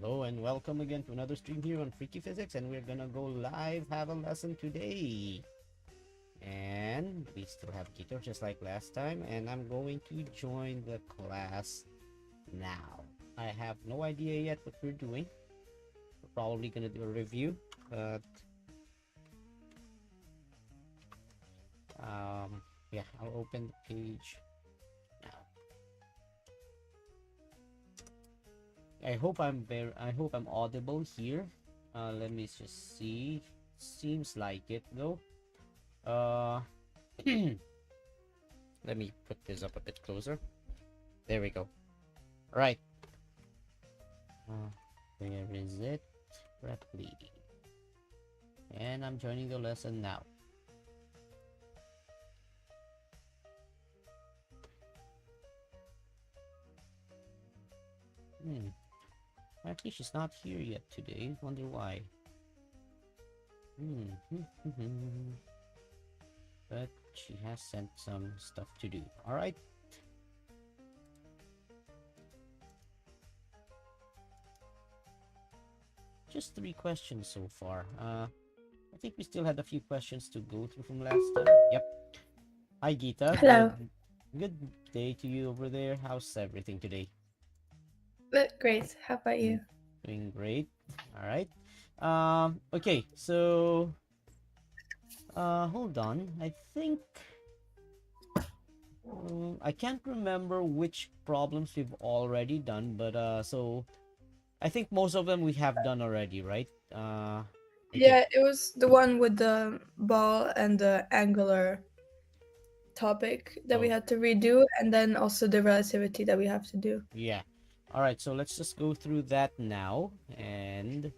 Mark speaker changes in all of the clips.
Speaker 1: Hello and welcome again to another stream here on Freaky Physics, and we're gonna go live, have a lesson today. And we still have Keto just like last time, and I'm going to join the class now. I have no idea yet what we're doing. We're probably gonna do a review, but yeah, I'll open the page now. I hope I'm audible here. Let me just see. Seems like it though. Uh Let me put this up a bit closer. There we go. Right. Where is it? Correctly. And I'm joining the lesson now. Actually, she's not here yet today. Wonder why. But she has sent some stuff to do. Alright. Just 3 questions so far. I think we still had a few questions to go through from last time. Yep. Hi, Geeta.
Speaker 2: Hello.
Speaker 1: Good day to you over there. How's everything today?
Speaker 2: Great. How about you?
Speaker 1: Doing great. All right. Okay. So, hold on. I think I can't remember which problems we've already done, but so I think most of them we have done already, right? Okay.
Speaker 2: Yeah, it was the one with the ball and the angular topic that we
Speaker 1: Oh,
Speaker 2: had to redo, and then also the relativity that we have to do.
Speaker 1: yeah. All right. So let's just go through that now, and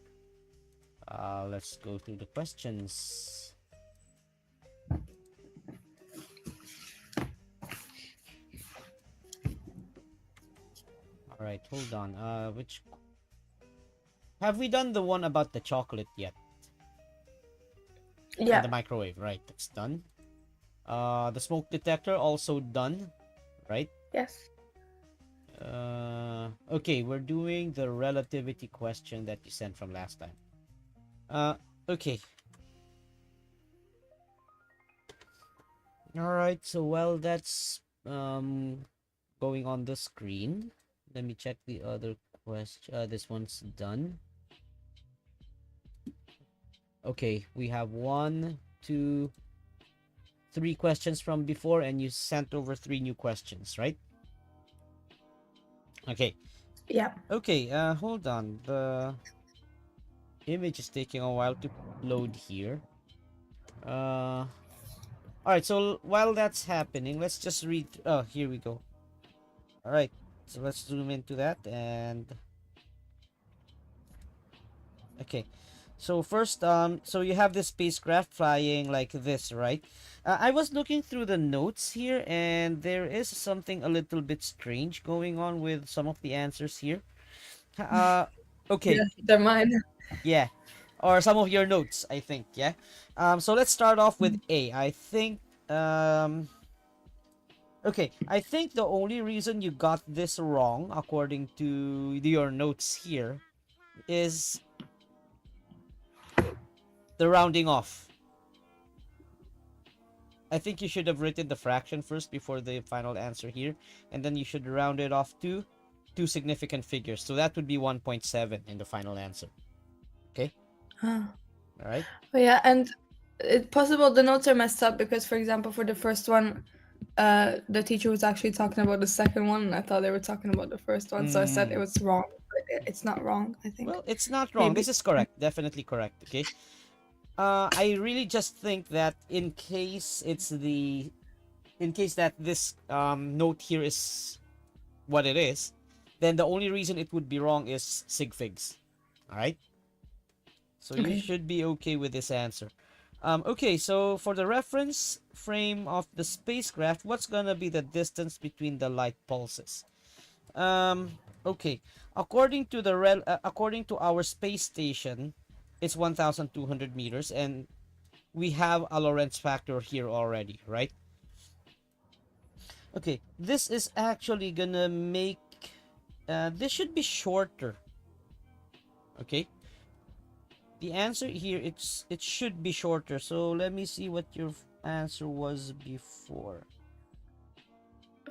Speaker 1: let's go through the questions. All right. Hold on. Which have we done the one about the chocolate yet? And
Speaker 2: Yeah.
Speaker 1: the microwave, right? That's done. The smoke detector also done, right?
Speaker 2: Yes.
Speaker 1: Okay, we're doing the relativity question that you sent from last time. Okay. All right. So while that's going on the screen, let me check the other question. This one's done. Okay, we have 1, 2, 3 questions from before, and you sent over 3 new questions, right? Okay.
Speaker 2: Yeah.
Speaker 1: Okay, hold on. The image is taking a while to load here. All right, so while that's happening, let's just read. Oh, here we go. All right, so let's zoom into that. And okay, so first, so you have this spacecraft flying like this, right? I was looking through the notes here, and there is something a little bit strange going on with some of the answers here. Uh, okay,
Speaker 2: Yeah, they're mine.
Speaker 1: yeah, or some of your notes, I think. Yeah. So let's start off with A. I think. Okay, I think the only reason you got this wrong, according to your notes here, is the rounding off. I think you should have written the fraction first before the final answer here, and then you should round it off to 2 significant figures. So that would be 1.7 in the final answer. Okay?
Speaker 2: Oh.
Speaker 1: All right?
Speaker 2: Yeah, and it's possible the notes are messed up because, for example, for the first one, the teacher was actually talking about the second one, and I thought they were talking about the first one, so I said it was wrong. But it's not wrong, I think.
Speaker 1: Well, it's not wrong. This
Speaker 2: Maybe.
Speaker 1: is correct. Definitely correct. Okay? I really just think that in case that this note here is what it is, then the only reason it would be wrong is sig figs. All right, so you
Speaker 2: Okay.
Speaker 1: should be okay with this answer. Okay, so for the reference frame of the spacecraft, what's gonna be the distance between the light pulses? Okay, according to our space station, it's 1,200 meters, and we have a Lorentz factor here already, right? Okay, this is actually gonna make this should be shorter Okay, the answer here, it should be shorter. So let me see what your answer was before.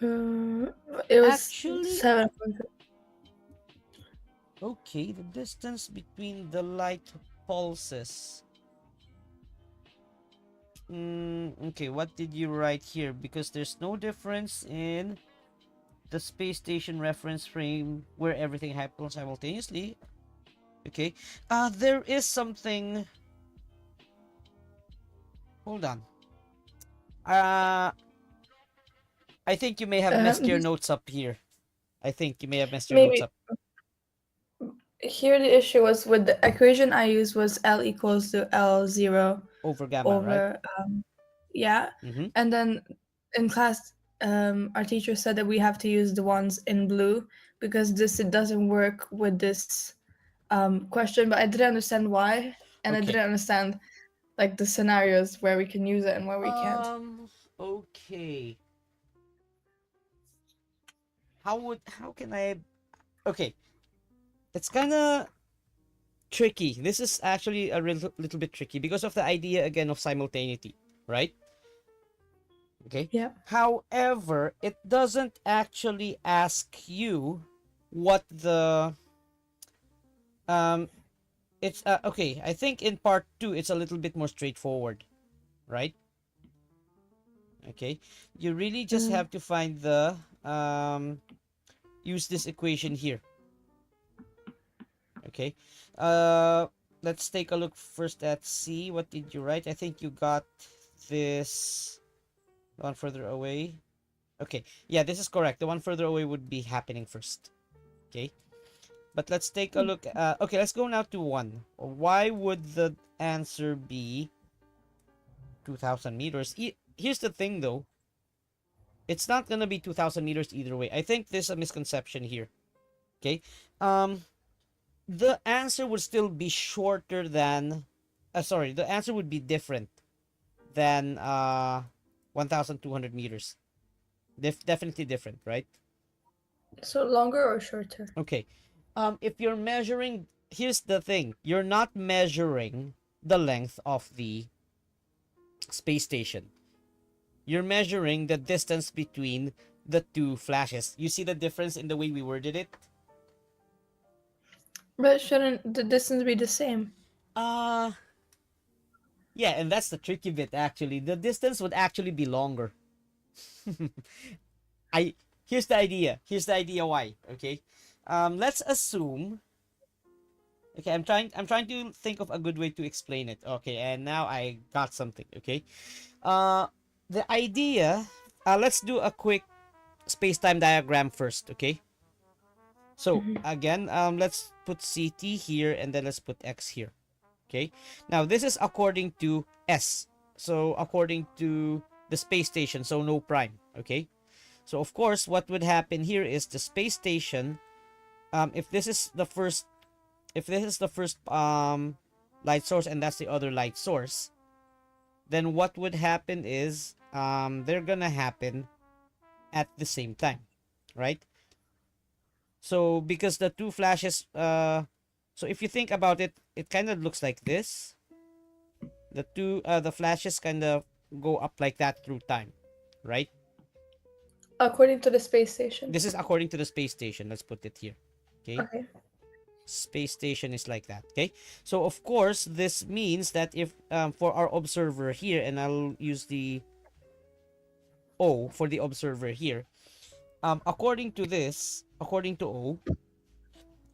Speaker 2: Uh, it was
Speaker 1: Actually,
Speaker 2: 700.
Speaker 1: okay, the distance between the light pulses. Okay, what did you write here? Because there's no difference in the space station reference frame where everything happens simultaneously. Okay, there is something. Hold on. Uh, I think you may have messed your notes up here. I think you may have messed your notes
Speaker 2: Maybe
Speaker 1: up.
Speaker 2: here the issue was with the equation I used was L equals to L0
Speaker 1: Over gamma, right?
Speaker 2: over yeah,
Speaker 1: Mm-hmm.
Speaker 2: and then in class our teacher said that we have to use the ones in blue because this it doesn't work with this question, but I didn't understand why, and I
Speaker 1: Okay.
Speaker 2: didn't understand like the scenarios where we can use it and where we can't.
Speaker 1: Okay. How can I? Okay, it's kind of tricky. This is actually a little bit tricky because of the idea again of simultaneity, right? Okay.
Speaker 2: Yeah.
Speaker 1: However, it doesn't actually ask you what the um it's okay. I think in part 2 it's a little bit more straightforward, right? Okay. You really just
Speaker 2: Mm.
Speaker 1: have to find the use this equation here. Okay. Uh let's take a look first at C. What did you write? I think you got this one further away. Okay. Yeah, this is correct. The one further away would be happening first. Okay. But let's take a look. Okay, let's go now to 1. Why would the answer be 2,000 meters? Here's the thing though. It's not going to be 2,000 meters either way. I think there's a misconception here. Okay. Um, the answer would still be shorter than sorry, the answer would be different than 1,200 meters. Definitely different, right?
Speaker 2: So longer or shorter?
Speaker 1: Okay. If you're measuring, here's the thing. You're not measuring the length of the space station. You're measuring the distance between the two flashes. You see the difference in the way we worded it?
Speaker 2: But shouldn't the distance be the same?
Speaker 1: Uh yeah, and that's the tricky bit actually. The distance would actually be longer. I Here's the idea. Here's the idea why, okay? Let's assume. Okay, I'm trying to think of a good way to explain it. Okay, and now I got something, okay? Uh the idea, let's do a quick space-time diagram first, okay? So,
Speaker 2: Mhm.
Speaker 1: again, let's put CT here and then let's put X here. Okay? Now, this is according to S. So, according to the space station, so no prime, okay? So, of course, what would happen here is the space station, if this is the first light source and that's the other light source, then what would happen is they're gonna happen at the same time, right? So because the two flashes so if you think about it, it kind of looks like this. The flashes kind of go up like that through time, right?
Speaker 2: According to the space station.
Speaker 1: This is according to the space station. Let's put it here. Okay?
Speaker 2: Okay.
Speaker 1: Space station is like that, okay? So of course, this means that if for our observer here, and I'll use the O for the observer here, according to O,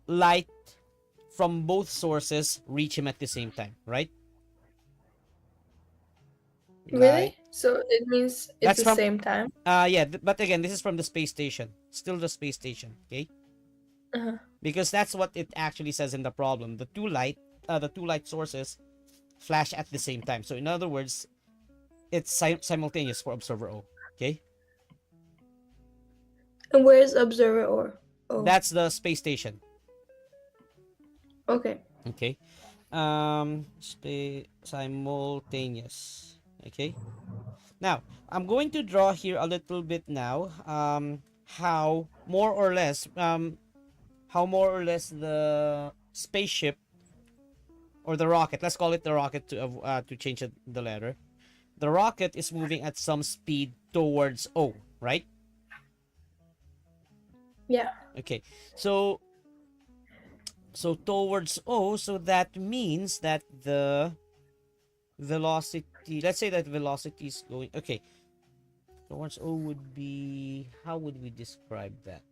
Speaker 1: light from both sources reach him at the same time, right? Light.
Speaker 2: Really? So it means it's
Speaker 1: That's
Speaker 2: the
Speaker 1: from
Speaker 2: same time?
Speaker 1: yeah, but again, this is from the space station. Still the space station, okay?
Speaker 2: Uh-huh.
Speaker 1: Because that's what it actually says in the problem. The two light sources flash at the same time. So in other words, it's simultaneous for observer O, okay?
Speaker 2: And where is observer or? Oh,
Speaker 1: That's the space station,
Speaker 2: okay.
Speaker 1: okay? Space simultaneous, okay? Now, I'm going to draw here a little bit now how more or less the spaceship or the rocket, let's call it the rocket to change the letter. The rocket is moving at some speed towards O, right?
Speaker 2: Yeah.
Speaker 1: Okay, so towards O, so that means that the velocity, let's say that velocity is going, okay, towards O would be, how would we describe that?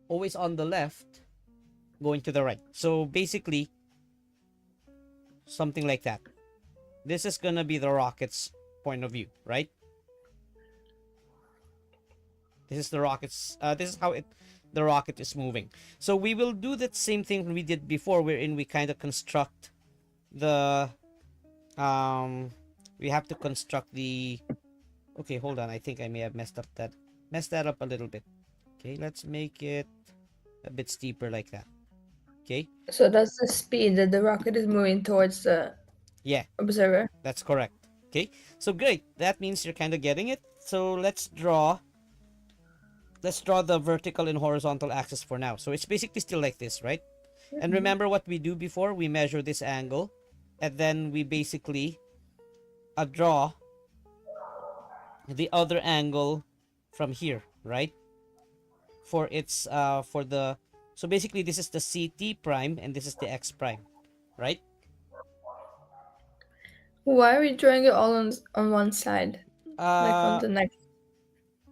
Speaker 1: Always on the left, going to the right. So basically, something like that. This is gonna be the rocket's point of view, right? This is the rocket's. This is how the rocket is moving. So we will do that same thing we did before, wherein we kind of construct the. We have to construct the. Okay, hold on. I think I may have messed that up a little bit. Okay, let's make it a bit steeper like that. Okay.
Speaker 2: So that's the speed that the rocket is moving towards the
Speaker 1: Yeah,
Speaker 2: observer.
Speaker 1: that's correct. Okay, so great. That means you're kind of getting it. So let's draw the vertical and horizontal axis for now. So it's basically still like this, right? And remember what we do before? We measure this angle, and then we basically draw the other angle from here, right? For its for the, so basically this is the CT prime and this is the X prime, right?
Speaker 2: Why are we drawing it all on one side? Like on
Speaker 1: Uh
Speaker 2: the next.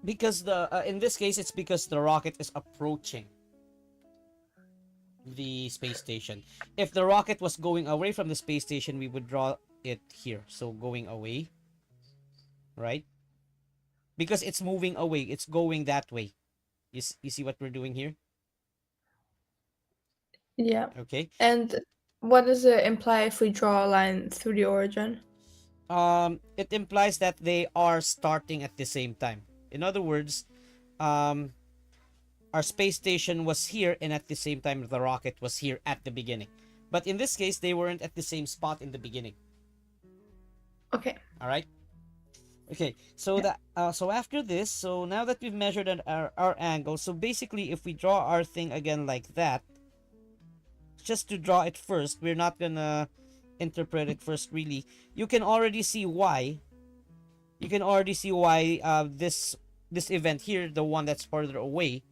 Speaker 1: because the in this case it's because the rocket is approaching the space station. If the rocket was going away from the space station, we would draw it here. So going away, right? Because it's moving away, it's going that way. You see what we're doing here?
Speaker 2: Yeah.
Speaker 1: Okay.
Speaker 2: And what does it imply if we draw a line through the origin?
Speaker 1: It implies that they are starting at the same time. In other words, um, our space station was here, and at the same time, the rocket was here at the beginning. But in this case, they weren't at the same spot in the beginning.
Speaker 2: Okay.
Speaker 1: All right. Okay. So
Speaker 2: Yeah.
Speaker 1: so after this, so now that we've measured our angle, so basically, if we draw our thing again like that, just to draw it first, we're not gonna interpret it first. Really, you can already see why. You can already see why this event here, the one that's further away.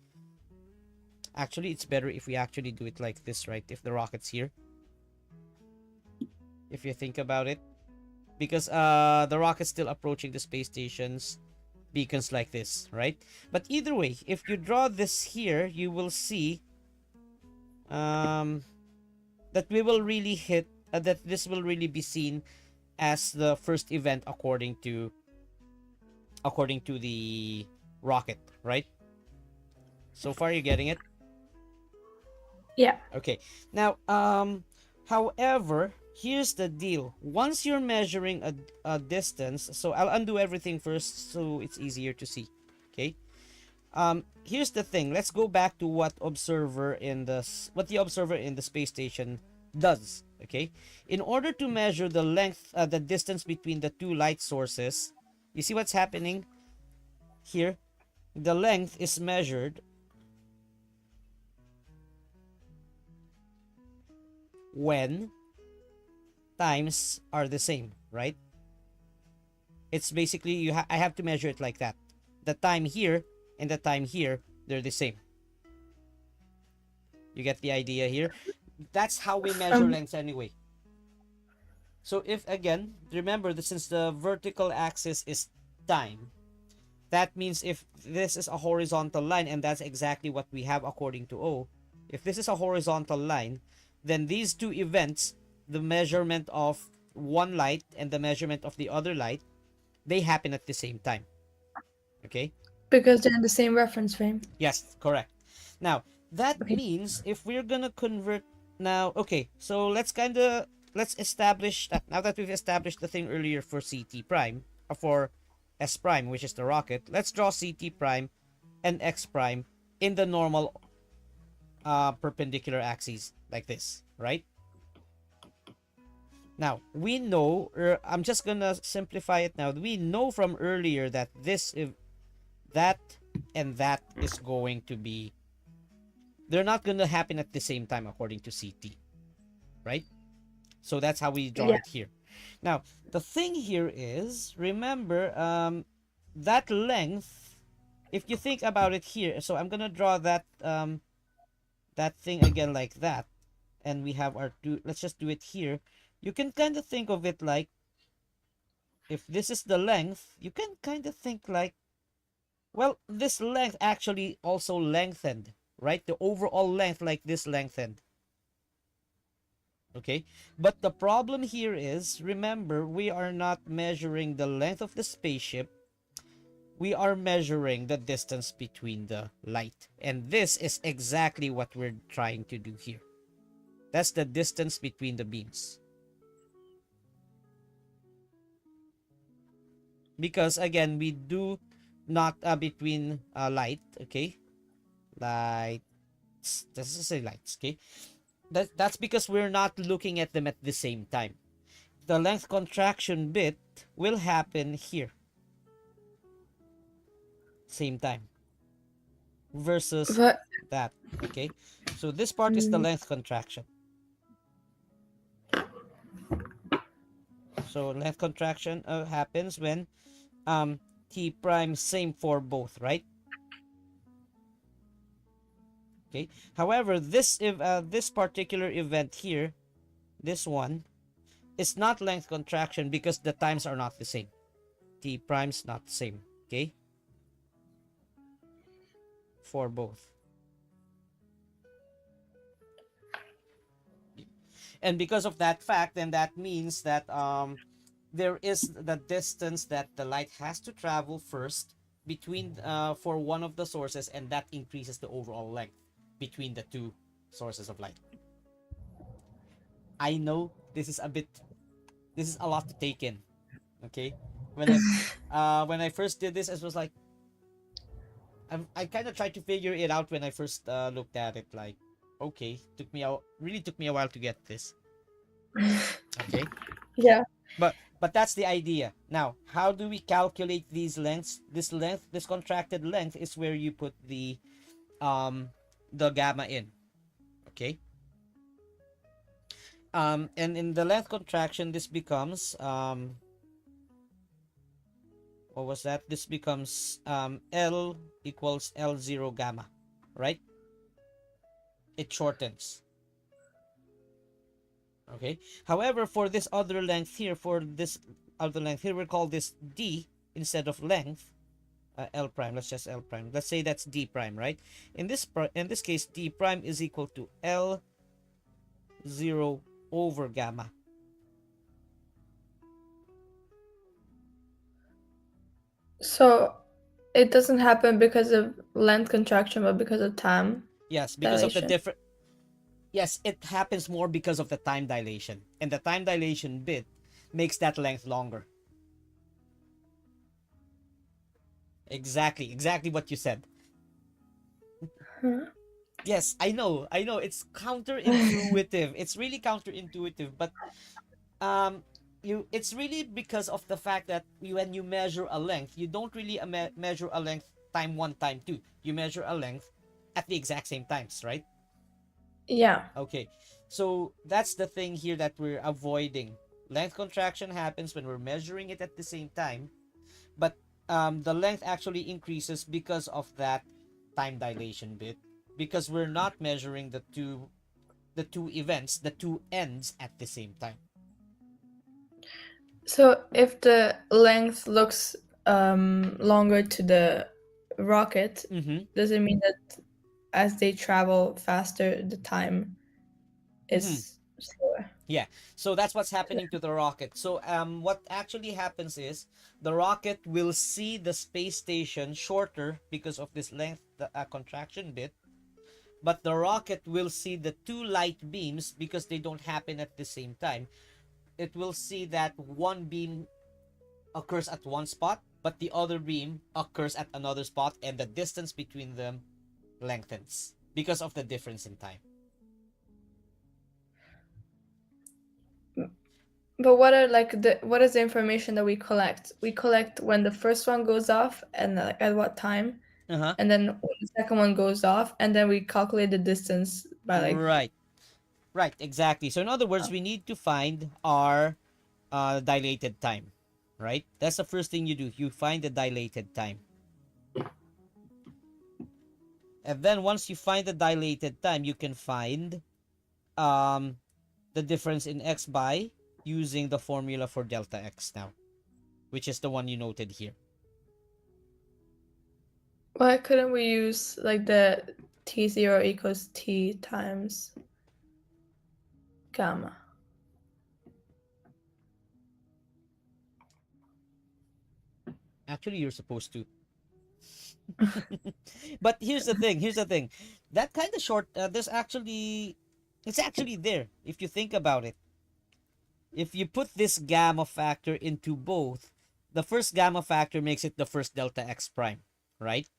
Speaker 1: Actually, it's better if we actually do it like this, right? If the rocket's here, if you think about it, because the rocket's still approaching the space station's beacons like this, right? But either way, if you draw this here, you will see um that we will really hit that this will really be seen as the first event according to the rocket, right? So far, you're getting it.
Speaker 2: Yeah.
Speaker 1: Okay. Now, however, here's the deal. Once you're measuring a distance, so I'll undo everything first so it's easier to see. Okay. Here's the thing. Let's go back to what the observer in the space station does. Okay. In order to measure the distance between the two light sources, you see what's happening here? The length is measured when times are the same, right? It's basically I have to measure it like that. The time here and the time here, they're the same. You get the idea here? That's how we measure
Speaker 2: Um.
Speaker 1: lengths anyway. So if again, remember that since the vertical axis is time, that means if this is a horizontal line, and that's exactly what we have according to O, if this is a horizontal line, then these two events, the measurement of one light and the measurement of the other light, they happen at the same time. Okay?
Speaker 2: Because they're in the same reference frame.
Speaker 1: Yes, correct. Now, that
Speaker 2: Okay.
Speaker 1: means if we're gonna convert now, okay, so let's establish that now that we've established the thing earlier for CT prime, for S prime, which is the rocket, let's draw CT prime and X prime in the normal perpendicular axes like this, right? Now, we know, I'm just gonna simplify it now. We know from earlier that that and that is going to be, they're not gonna happen at the same time according to CT, right? So that's how we draw
Speaker 2: Yeah.
Speaker 1: it here. Now, the thing here is, remember, that length, if you think about it here, so I'm gonna draw that that thing again like that, and we have our two. Let's just do it here. You can kind of think of it like, if this is the length, you can kind of think like, well, this length actually also lengthened, right? The overall length, like this, lengthened. Okay, but the problem here is, remember, we are not measuring the length of the spaceship, we are measuring the distance between the light, and this is exactly what we're trying to do here. That's the distance between the beams, because again, we do not between light. Okay, lights, let's just say lights. Okay, that's because we're not looking at them at the same time. The length contraction bit will happen here, same time, versus
Speaker 2: But
Speaker 1: that. Okay, so this part is the
Speaker 2: mm,
Speaker 1: length contraction. So length contraction happens when t prime, same for both, right? Okay, however, this particular event here, this one, is not length contraction because the times are not the same. T prime's not the same. Okay, for both. And because of that fact, then that means that there is the distance that the light has to travel first between for one of the sources, and that increases the overall length between the two sources of light. I know this is a lot to take in. Okay, when I first did this, it was like, I kind of tried to figure it out when I first looked at it. Like, okay, took me a while to get this. Okay,
Speaker 2: yeah.
Speaker 1: but that's the idea. Now, how do we calculate these lengths? This contracted length is where you put um the gamma in. Okay. And in the length contraction, this becomes what was that? This becomes L equals L0 gamma, right? It shortens. Okay. However, for this other length here, we'll call this D instead of length. L prime. Let's just L prime. Let's say that's D prime, right? In this case, D prime is equal to L0 over gamma.
Speaker 2: So it doesn't happen because of length contraction, but because of time
Speaker 1: Yes, because of the
Speaker 2: dilation.
Speaker 1: different. Yes, it happens more because of the time dilation, and the time dilation bit makes that length longer. Exactly what you said.
Speaker 2: Huh?
Speaker 1: Yes, I know. It's counterintuitive. It's really counterintuitive, but um, it's really because of the fact that when you measure a length, you don't really measure a length time one, time two. You measure a length at the exact same times, right?
Speaker 2: Yeah.
Speaker 1: Okay, so that's the thing here that we're avoiding. Length contraction happens when we're measuring it at the same time, but the length actually increases because of that time dilation bit, because we're not measuring the two events, the two ends at the same time.
Speaker 2: So if the length looks longer to the rocket,
Speaker 1: Mm-hmm.
Speaker 2: does it mean that as they travel faster, the time
Speaker 1: Mm-hmm.
Speaker 2: is slower?
Speaker 1: Yeah. So that's what's happening to the rocket. So what actually happens is the rocket will see the space station shorter because of this length contraction bit, but the rocket will see the two light beams because they don't happen at the same time. It will see that one beam occurs at one spot, but the other beam occurs at another spot, and the distance between them lengthens because of the difference in time.
Speaker 2: But what are like what is the information that we collect? We collect when the first one goes off and like at what time,
Speaker 1: Uh huh.
Speaker 2: and then when the second one goes off, and then we calculate the distance by like
Speaker 1: Right. Right, exactly. So in other words, we need to find our dilated time, right? That's the first thing you do. You find the dilated time. And then once you find the dilated time, you can find um, the difference in x by using the formula for delta x now, which is the one you noted here.
Speaker 2: Why couldn't we use like the T0 equals T times gamma?
Speaker 1: Actually, you're supposed to. But here's the thing. Here's the thing. That kind of short. There's actually, it's actually there if you think about it. If you put this gamma factor into both, the first gamma factor makes it the first delta x prime, right?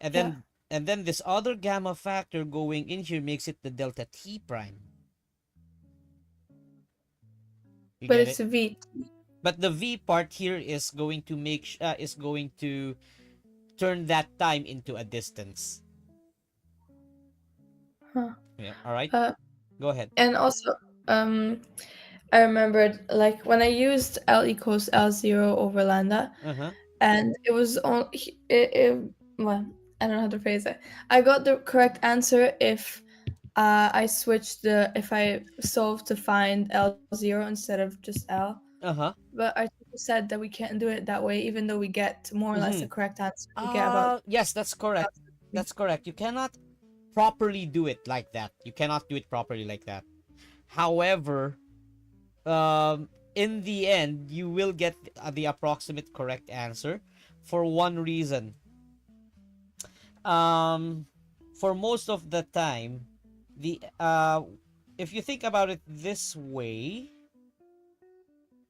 Speaker 1: And
Speaker 2: Yeah,
Speaker 1: then this other gamma factor going in here makes it the delta t prime. You
Speaker 2: but
Speaker 1: get
Speaker 2: it's
Speaker 1: it?
Speaker 2: a V.
Speaker 1: But the v part here is going to is going to turn that time into a distance.
Speaker 2: Huh.
Speaker 1: Yeah. All right.
Speaker 2: Uh,
Speaker 1: Go ahead.
Speaker 2: and also, um, I remembered like when I used L equals L0 over lambda,
Speaker 1: Uh huh.
Speaker 2: and it was on well, I don't know how to phrase it. I got the correct answer if I switched the if I solved to find L0 instead of just L.
Speaker 1: Uh huh.
Speaker 2: But our teacher said that we can't do it that way, even though we get more or less
Speaker 1: Mm-hmm.
Speaker 2: the correct answer. We get about
Speaker 1: Yes, that's correct. That's correct. You cannot properly do it like that. You cannot do it properly like that. However, in the end, you will get the approximate correct answer for one reason. Um, for most of the time, the if you think about it this way,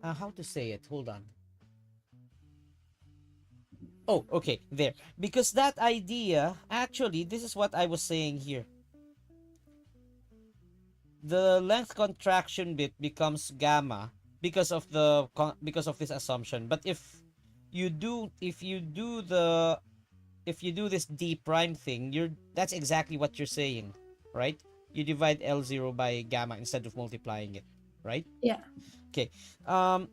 Speaker 1: how to say it? Hold on. Oh, okay, there. Because that idea, actually, this is what I was saying here. The length contraction bit becomes gamma because of because of this assumption. But if you do the if you do this d prime thing, you're that's exactly what you're saying, right? You divide L0 by gamma instead of multiplying it, right?
Speaker 2: yeah.
Speaker 1: Okay. Um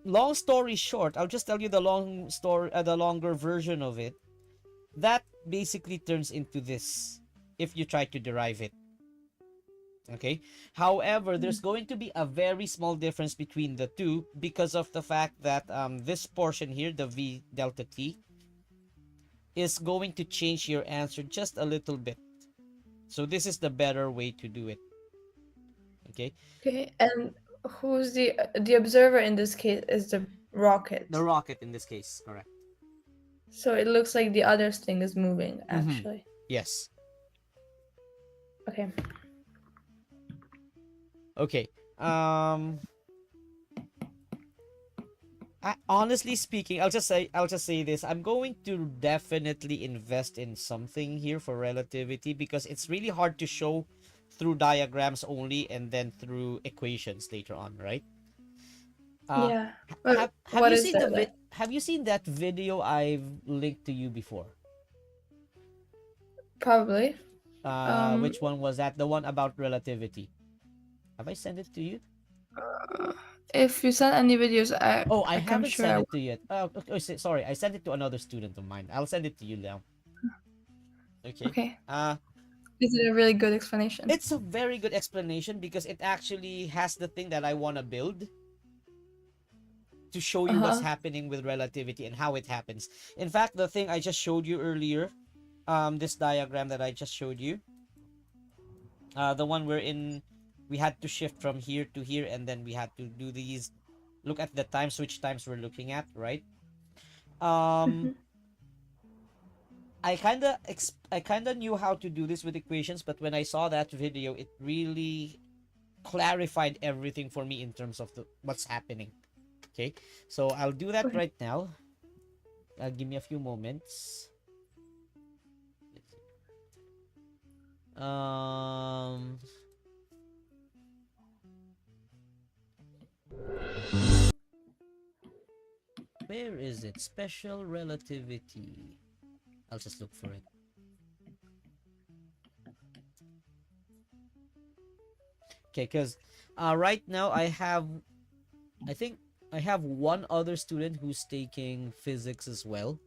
Speaker 1: long story short, I'll just tell you the longer version of it. That basically turns into this if you try to derive it. Okay. However, there's going to be a very small difference between the two because of the fact that this portion here, the v delta t, is going to change your answer just a little bit. So this is the better way to do it. Okay.
Speaker 2: Okay, and who's the observer in this case is the
Speaker 1: The
Speaker 2: rocket.
Speaker 1: rocket in this case, correct.
Speaker 2: So it looks like the other thing is moving
Speaker 1: Mm-hmm.
Speaker 2: actually.
Speaker 1: Yes.
Speaker 2: Okay.
Speaker 1: Okay. Um honestly speaking, I'll just say this. I'm going to definitely invest in something here for relativity because it's really hard to show through diagrams only and then through equations later on, right? Uh
Speaker 2: Yeah. But
Speaker 1: have
Speaker 2: what
Speaker 1: you
Speaker 2: is
Speaker 1: seen
Speaker 2: that like?
Speaker 1: have you seen that video I've linked to you before?
Speaker 2: Probably. Um
Speaker 1: Which one was that? The one about relativity. Have I sent it to you?
Speaker 2: if you send any videos
Speaker 1: Oh, I
Speaker 2: I'm
Speaker 1: haven't
Speaker 2: sure
Speaker 1: sent
Speaker 2: I
Speaker 1: it to you yet. Okay, sorry. I sent it to another student of mine. I'll send it to you now. Okay.
Speaker 2: okay.
Speaker 1: Uh,
Speaker 2: Is it a really good explanation?
Speaker 1: it's a very good explanation because it actually has the thing that I want to build to show you what's
Speaker 2: Uh-huh.
Speaker 1: happening with relativity and how it happens. In fact, the thing I just showed you earlier, this diagram that I just showed you, the one wherein we had to shift from here to here and then we had to do these, look at the times, which times we're looking at, right? Um,
Speaker 2: Hmm.
Speaker 1: I kind of knew how to do this with equations, but when I saw that video, it really clarified everything for me in terms of what's happening. Okay, so I'll do that
Speaker 2: Okay.
Speaker 1: right now. Give me a few moments. Um, where is it? Special relativity. I'll just look for it. Okay, because right now I think I have one other student who's taking physics as well.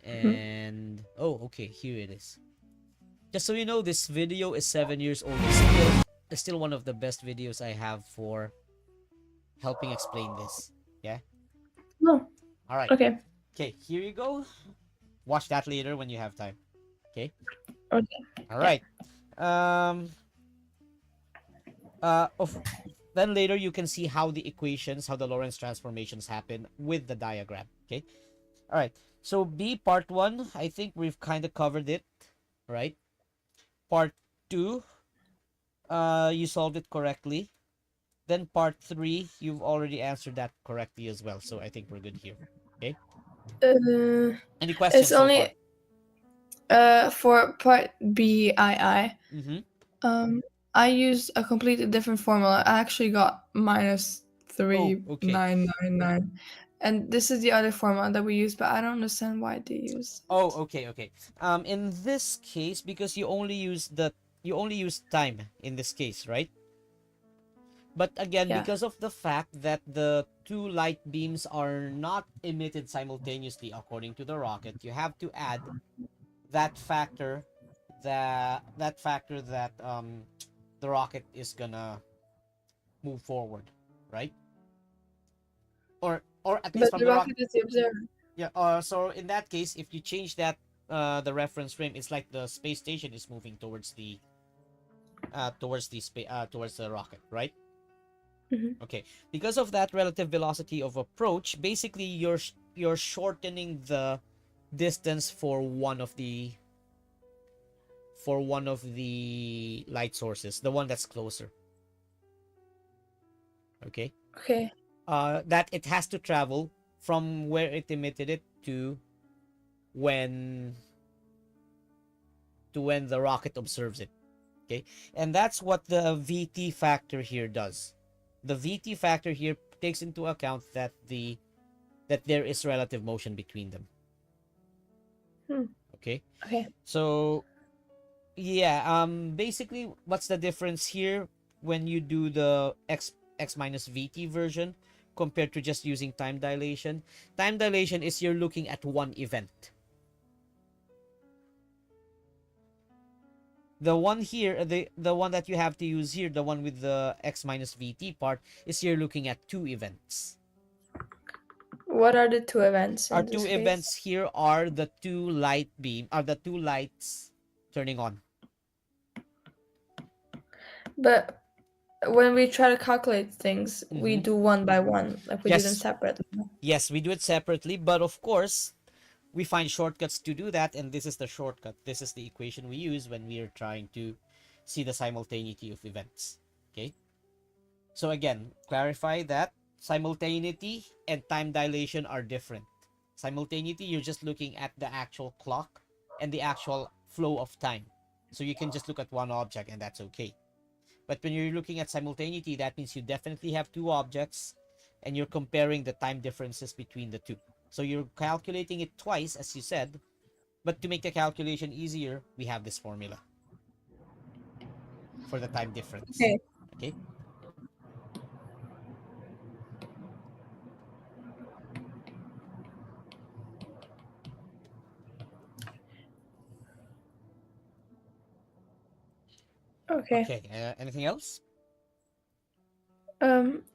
Speaker 2: Mhm.
Speaker 1: And oh, okay, here it is. Just so you know, this video is 7 years old. It's still one of the best videos I have for helping explain this. Yeah.
Speaker 2: Oh,
Speaker 1: All right.
Speaker 2: okay.
Speaker 1: Okay, here you go. Watch that later when you have time. Okay.
Speaker 2: Okay.
Speaker 1: All
Speaker 2: Yeah.
Speaker 1: right. Um. Of then later you can see how the equations, how the Lorentz transformations happen with the diagram. Okay. All right. So B part one, I think we've kind of covered it, right? Part two, you solved it correctly. Then part three, you've already answered that correctly as well. So I think we're good here. Okay.
Speaker 2: Uh,
Speaker 1: Any
Speaker 2: it's
Speaker 1: questions so far?
Speaker 2: only for part BII.
Speaker 1: Mm-hmm.
Speaker 2: Um, I used a completely different formula. I actually got minus
Speaker 1: Oh,
Speaker 2: three
Speaker 1: okay.
Speaker 2: nine nine nine, and this is the other formula that we use. But I don't understand why they use
Speaker 1: Oh,
Speaker 2: it.
Speaker 1: okay, okay. In this case, because you only use time in this case, right? But again,
Speaker 2: Yeah,
Speaker 1: because of the fact that the two light beams are not emitted simultaneously according to the rocket, you have to add that factor, that the rocket is gonna move forward, right? Or at least
Speaker 2: but
Speaker 1: from
Speaker 2: the
Speaker 1: the rocket.
Speaker 2: rocket is the observer.
Speaker 1: Yeah. So in that case, if you change that the reference frame, it's like the space station is moving towards the rocket, right?
Speaker 2: Hmm.
Speaker 1: Okay. Because of that relative velocity of approach, basically you're shortening the distance for one of the light sources, the one that's closer. Okay.
Speaker 2: Okay,
Speaker 1: That it has to travel from where it emitted it when when the rocket observes it. Okay, and that's what the VT factor here does. The VT factor here takes into account that there is relative motion between them.
Speaker 2: hmm.
Speaker 1: Okay,
Speaker 2: Okay.
Speaker 1: so yeah, basically, what's the difference here when you do the x minus VT version compared to just using time dilation? Time dilation is you're looking at one event. The one here, the one that you have to use here, the one with the x minus VT part, is you're looking at two events.
Speaker 2: What are the two events
Speaker 1: Our
Speaker 2: in
Speaker 1: two
Speaker 2: this case?
Speaker 1: events here are the two lights turning on.
Speaker 2: But when we try to calculate things, we
Speaker 1: Mm-hmm.
Speaker 2: do one by one, like we do them
Speaker 1: Yes,
Speaker 2: separately.
Speaker 1: yes, we do it separately, but of course, we find shortcuts to do that, and this is the shortcut. This is the equation we use when we are trying to see the simultaneity of events. Okay? So again, clarify that simultaneity and time dilation are different. Simultaneity, you're just looking at the actual clock and the actual flow of time. So you can just look at one object and that's okay. But when you're looking at simultaneity, that means you definitely have two objects and you're comparing the time differences between the two. So you're calculating it twice, as you said, but to make the calculation easier, we have this formula for the time difference.
Speaker 2: Okay.
Speaker 1: Okay?
Speaker 2: Okay.
Speaker 1: Okay. Anything else?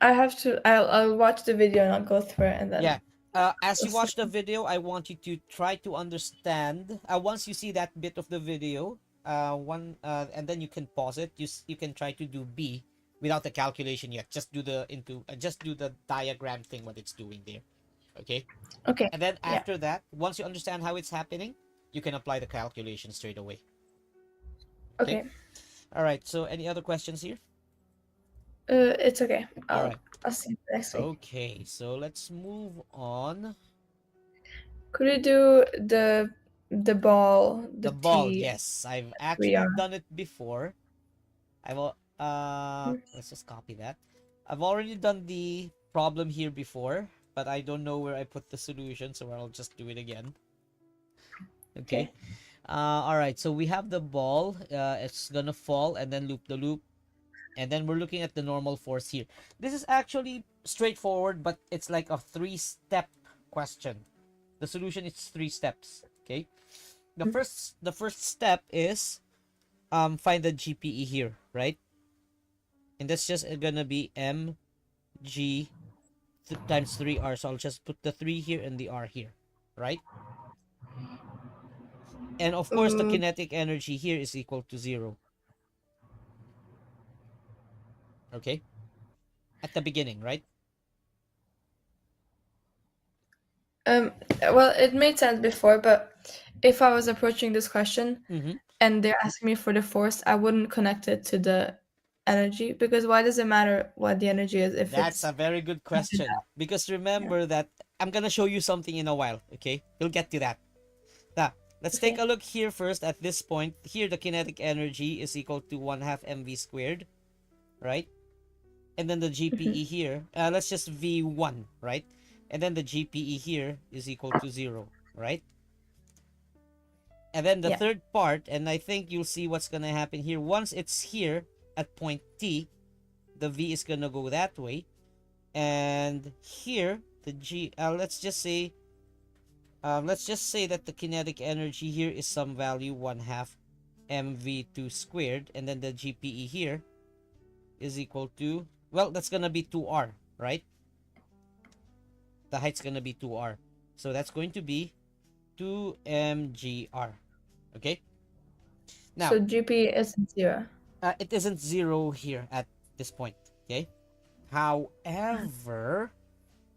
Speaker 2: I have to. I'll watch the video and I'll go through it and
Speaker 1: Yeah.
Speaker 2: then
Speaker 1: As
Speaker 2: we'll
Speaker 1: you
Speaker 2: see.
Speaker 1: watch the video, I want you to try to understand. Once you see that bit of the video, and then you can pause it. You can try to do B without the calculation yet. Just do the diagram thing what it's doing there. Okay.
Speaker 2: Okay.
Speaker 1: And then
Speaker 2: Yeah.
Speaker 1: after that, once you understand how it's happening, you can apply the calculation straight away. Okay.
Speaker 2: Okay.
Speaker 1: All right. So any other questions here?
Speaker 2: It's okay.
Speaker 1: All right.
Speaker 2: I'll see you next week.
Speaker 1: Okay. So let's move on.
Speaker 2: Could you do the ball, the
Speaker 1: The ball,
Speaker 2: T
Speaker 1: yes, I've
Speaker 2: we
Speaker 1: actually
Speaker 2: are?
Speaker 1: done it before. Let's just copy that. I've already done the problem here before, but I don't know where I put the solution, so I'll just do it again. Okay.
Speaker 2: Okay.
Speaker 1: All right. So we have the ball. It's gonna fall and then loop the loop. And then we're looking at the normal force here. This is actually straightforward, but it's like a three-step question. The solution is three steps. Okay. The first step is find the GPE here, right? And that's just gonna be mg times 3r. So I'll just put the 3 here and the r here, right? And of course, the
Speaker 2: Mm,
Speaker 1: kinetic energy here is equal to 0. Okay, at the beginning, right?
Speaker 2: um, well, it made sense before, but if I was approaching this question
Speaker 1: Mm-hmm.
Speaker 2: and they're asking me for the force, I wouldn't connect it to the energy because why does it matter what the energy is if
Speaker 1: That's
Speaker 2: it's
Speaker 1: a very good
Speaker 2: pointed
Speaker 1: question. Because
Speaker 2: out? Yeah.
Speaker 1: remember that I'm gonna show you something in a while, okay? We'll get to that. Now, let's take
Speaker 2: Okay.
Speaker 1: a look here first at this point. Here, the kinetic energy is equal to 1 half mv squared, right? And then the
Speaker 2: Hmm.
Speaker 1: GPE here, let's just V1, right? And then the GPE here is equal to 0, right? And then the
Speaker 2: Yeah.
Speaker 1: third part, and I think you'll see what's gonna happen here. Once it's here at point T, the V is gonna go that way. And here, the G, let's just say that the kinetic energy here is some value 1 half mv2 squared, and then the GPE here is equal to, well, that's gonna be 2r, right? The height's gonna be 2r. So that's going to be 2mgr. Okay?
Speaker 2: So
Speaker 1: Now,
Speaker 2: GP isn't 0.
Speaker 1: it isn't 0 here at this point. Okay? However,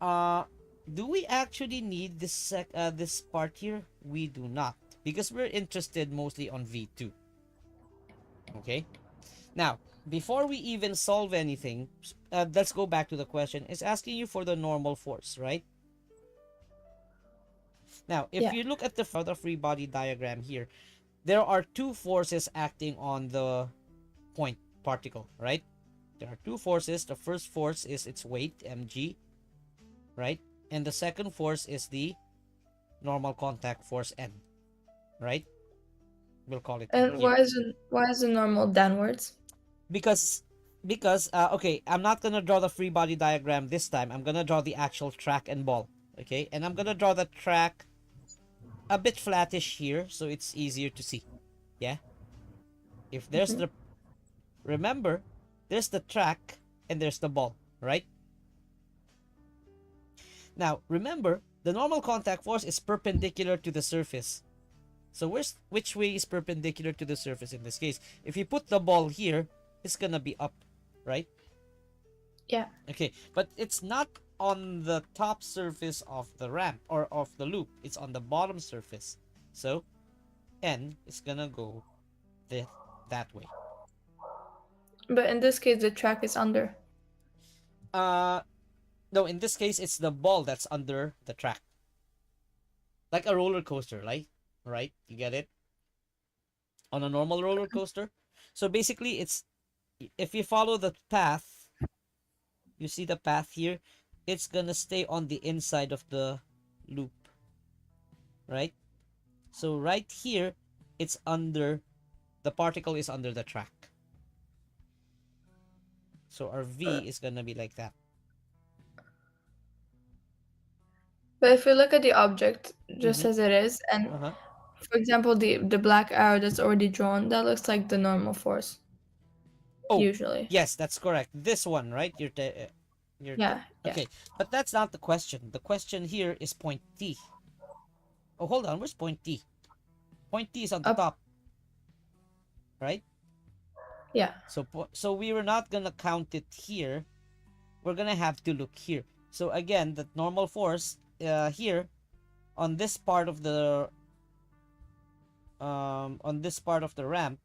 Speaker 1: uh, do we actually need this part here? We do not. Because we're interested mostly on V2. Okay? Now, before we even solve anything, let's go back to the question. It's asking you for the normal force, right? Now, if
Speaker 2: Yeah.
Speaker 1: you look at the free body diagram here, there are two forces acting on the point particle, right? There are two forces. The first force is its weight, mg, right? And the second force is the normal contact force, n, right? We'll call it n
Speaker 2: And
Speaker 1: here.
Speaker 2: why is the normal downwards?
Speaker 1: Because okay, I'm not gonna draw the free body diagram this time. I'm gonna draw the actual track and ball. Okay, and I'm gonna draw the track a bit flattish here so it's easier to see. Yeah. If there's
Speaker 2: Hmm.
Speaker 1: the Remember, there's the track and there's the ball, right? Now, remember, the normal contact force is perpendicular to the surface. So which way is perpendicular to the surface in this case? If you put the ball here, it's gonna be up, right?
Speaker 2: Yeah.
Speaker 1: Okay, but it's not on the top surface of the ramp or of the loop. It's on the bottom surface. So n is gonna go the, that way.
Speaker 2: But in this case, the track is under.
Speaker 1: Uh, no, in this case, it's the ball that's under the track, like a roller coaster, right? You get it? On a normal roller coaster. So basically, it's if you follow the path, you see the path here, it's gonna stay on the inside of the loop, right? So right here, it's under the particle is under the track. So our
Speaker 2: Uh,
Speaker 1: V is gonna be like that.
Speaker 2: But if you look at the object just
Speaker 1: Mm-hmm.
Speaker 2: as it is, and
Speaker 1: Uh-huh.
Speaker 2: for example, the black arrow that's already drawn, that looks like the normal force,
Speaker 1: Oh,
Speaker 2: usually.
Speaker 1: yes, that's correct. This one, right?
Speaker 2: Yeah, yeah.
Speaker 1: Okay, but that's not the question. The question here is point T. Oh, hold on. Where's point T? Point T is on the
Speaker 2: Up,
Speaker 1: top, right?
Speaker 2: yeah.
Speaker 1: So we were not gonna count it here. We're gonna have to look here. So again, the normal force here on this part of the ramp,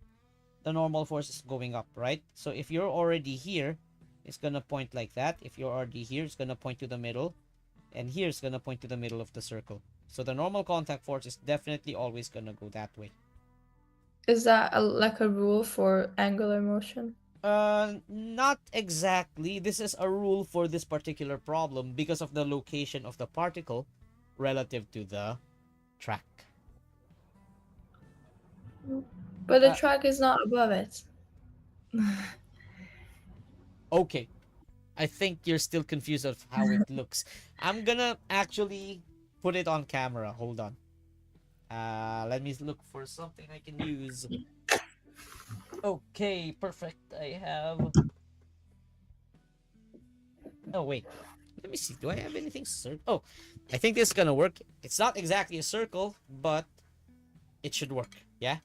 Speaker 1: the normal force is going up, right? So if you're already here, it's gonna point like that. If you're already here, it's gonna point to the middle, and here it's gonna point to the middle of the circle. So the normal contact force is definitely always gonna go that way.
Speaker 2: Is that like a rule for angular motion?
Speaker 1: Not exactly. This is a rule for this particular problem because of the location of the particle relative to the track.
Speaker 2: But the
Speaker 1: Uh,
Speaker 2: track is not above it.
Speaker 1: Okay, I think you're still confused of how it looks. I'm gonna actually put it on camera. Hold on. Let me look for something I can use. Okay, perfect. I have. Oh wait, let me see. Do I have anything circle? Oh, I think this is gonna work. It's not exactly a circle, but it should work. Yeah.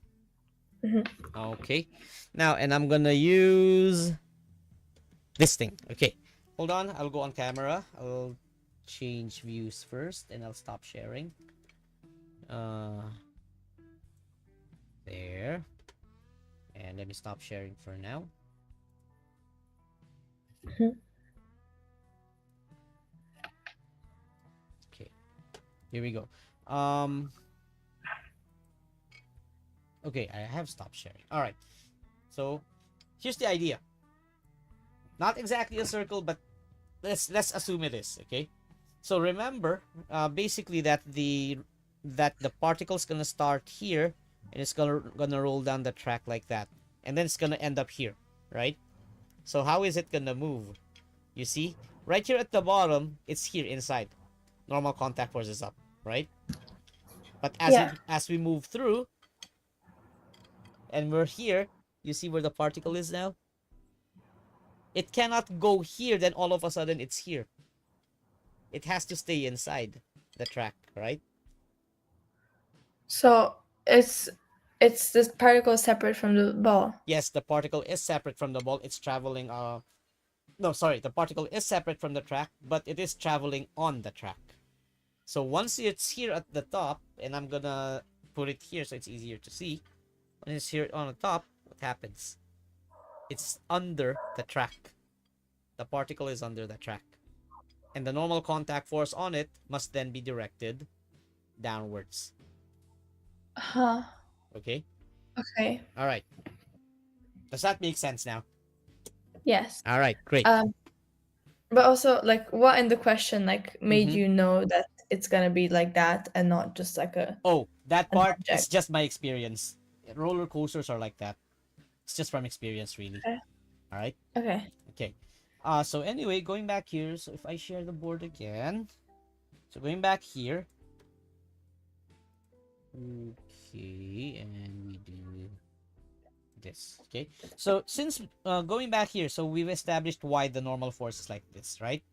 Speaker 2: Hmm.
Speaker 1: Okay. Now, and I'm gonna use this thing. Okay. Hold on. I'll go on camera. I'll change views first, and I'll stop sharing. Uh, there. And let me stop sharing for now. Okay. Here we go. Um. Okay. I have stopped sharing. All right. So here's the idea. Not exactly a circle, but let's assume it is. Okay. So remember, basically that the particle's gonna start here, and it's gonna roll down the track like that, and then it's gonna end up here, right? So how is it gonna move? You see, right here at the bottom, it's here inside. Normal contact force is up, right? But as
Speaker 2: Yeah.
Speaker 1: we move through, and we're here, you see where the particle is now. It cannot go here. Then all of a sudden, it's here. It has to stay inside the track, right?
Speaker 2: So it's this particle separate from the ball.
Speaker 1: Yes, the particle is separate from the ball. It's traveling. No, sorry. The particle is separate from the track, but it is traveling on the track. So once it's here at the top, and I'm gonna put it here so it's easier to see. When it's here on the top, what happens? It's under the track. The particle is under the track. And the normal contact force on it must then be directed downwards.
Speaker 2: Huh.
Speaker 1: Okay?
Speaker 2: Okay.
Speaker 1: Alright. Does that make sense now?
Speaker 2: Yes.
Speaker 1: Alright, great.
Speaker 2: Um, but also, like, what in the question like made
Speaker 1: Mm-hmm.
Speaker 2: you know that it's gonna be like that and not just like a
Speaker 1: Oh, that
Speaker 2: an
Speaker 1: part is
Speaker 2: object?
Speaker 1: just my experience. Roller coasters are like that. It's just from experience, really.
Speaker 2: Okay.
Speaker 1: Alright?
Speaker 2: Okay.
Speaker 1: Okay. So anyway, going back here. So if I share the board again. So going back here. Okay, and we do this. Okay. So since going back here, so we've established why the normal force is like this, right?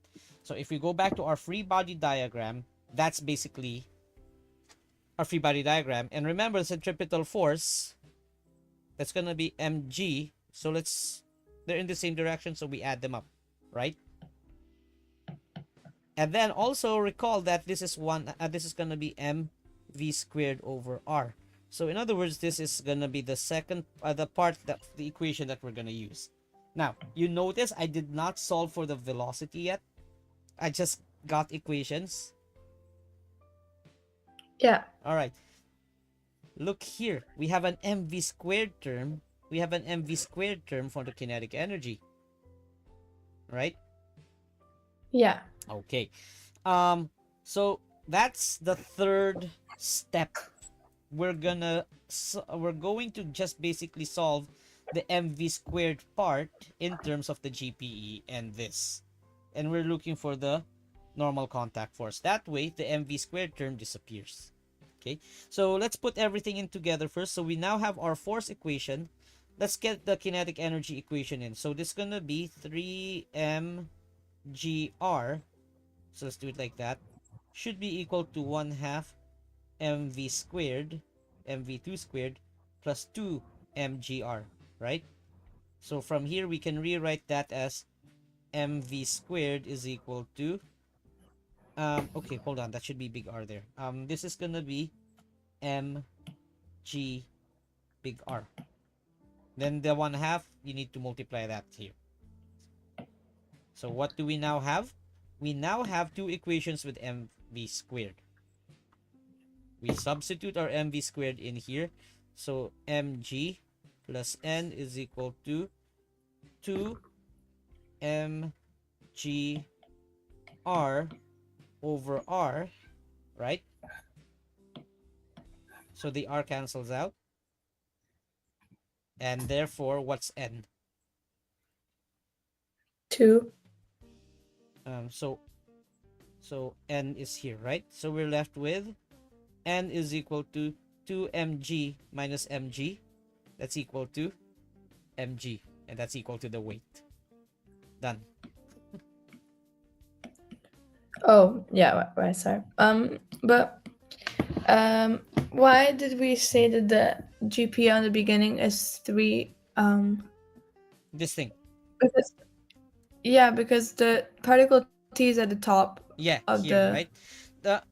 Speaker 1: So if we go back to our free body diagram, that's basically our free body diagram. And remember the centripetal force, that's gonna be mg. So they're in the same direction, so we add them up, right? And then also recall that this is gonna be mv squared over r. So in other words, this is gonna be the second the part that the equation that we're gonna use. Now you notice I did not solve for the velocity yet. I just got equations.
Speaker 2: Yeah.
Speaker 1: All right. Look here. We have an mv squared term. We have an mv squared term for the kinetic energy, right?
Speaker 2: Yeah.
Speaker 1: Okay. So that's the third step. We're going to just basically solve the mv squared part in terms of the GPE and this. And we're looking for the normal contact force. That way, the mv squared term disappears. Okay, so let's put everything in together first. So we now have our force equation. Let's get the kinetic energy equation in. So this is gonna be 3mgr. So let's do it like that. Should be equal to 1 half mv squared, mv2 squared, plus 2 mgr, right? So from here, we can rewrite that as mv squared is equal to, okay, hold on, that should be big R there. This is gonna be mg big R. Then the 1 half, you need to multiply that here. So what do we now have? We now have two equations with mv squared. We substitute our mv squared in here. So mg plus n is equal to 2 mg r over r, right? So the r cancels out. And therefore, what's n?
Speaker 2: 2.
Speaker 1: So n is here, right? So we're left with n is equal to 2 mg minus mg. That's equal to mg, and that's equal to the weight. Done.
Speaker 2: Oh, yeah, right, sorry. But why did we say that the GPA on the beginning is 3?
Speaker 1: This thing.
Speaker 2: Because, yeah, because the particle T is at the top
Speaker 1: Yeah,
Speaker 2: of
Speaker 1: here,
Speaker 2: the
Speaker 1: right?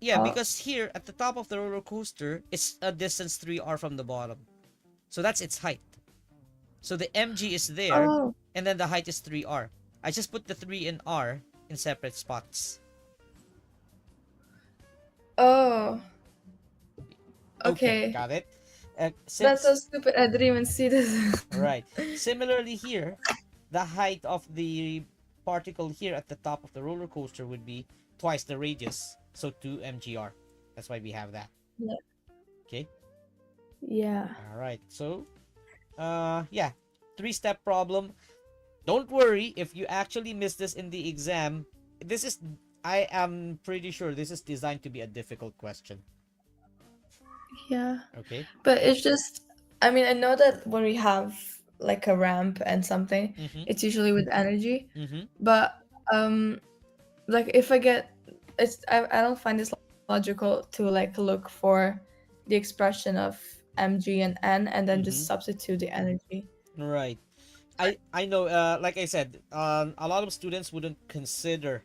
Speaker 1: Yeah,
Speaker 2: top.
Speaker 1: because here at the top of the roller coaster, it's a distance 3r from the bottom. So that's its height. So the mg is there,
Speaker 2: Oh,
Speaker 1: and then the height is 3r. I just put the 3 and r in separate spots.
Speaker 2: oh,
Speaker 1: Okay,
Speaker 2: okay.
Speaker 1: got it.
Speaker 2: That's so stupid. I didn't even see this.
Speaker 1: Right. Similarly here, the height of the particle here at the top of the roller coaster would be twice the radius, so 2 mgr. That's why we have that.
Speaker 2: Yeah.
Speaker 1: Okay.
Speaker 2: Yeah.
Speaker 1: All right. So, yeah, three-step problem. Don't worry if you actually miss this in the exam. This is, I am pretty sure this is designed to be a difficult question.
Speaker 2: Yeah.
Speaker 1: Okay.
Speaker 2: But it's just, I mean, I know that when we have like a ramp and something,
Speaker 1: Mm-hmm.
Speaker 2: it's usually with energy.
Speaker 1: Mm-hmm.
Speaker 2: But um like if I get I don't find this logical to like look for the expression of mg and n and then just
Speaker 1: Mm-hmm.
Speaker 2: substitute the energy.
Speaker 1: Right. I know. Like I said, a lot of students wouldn't consider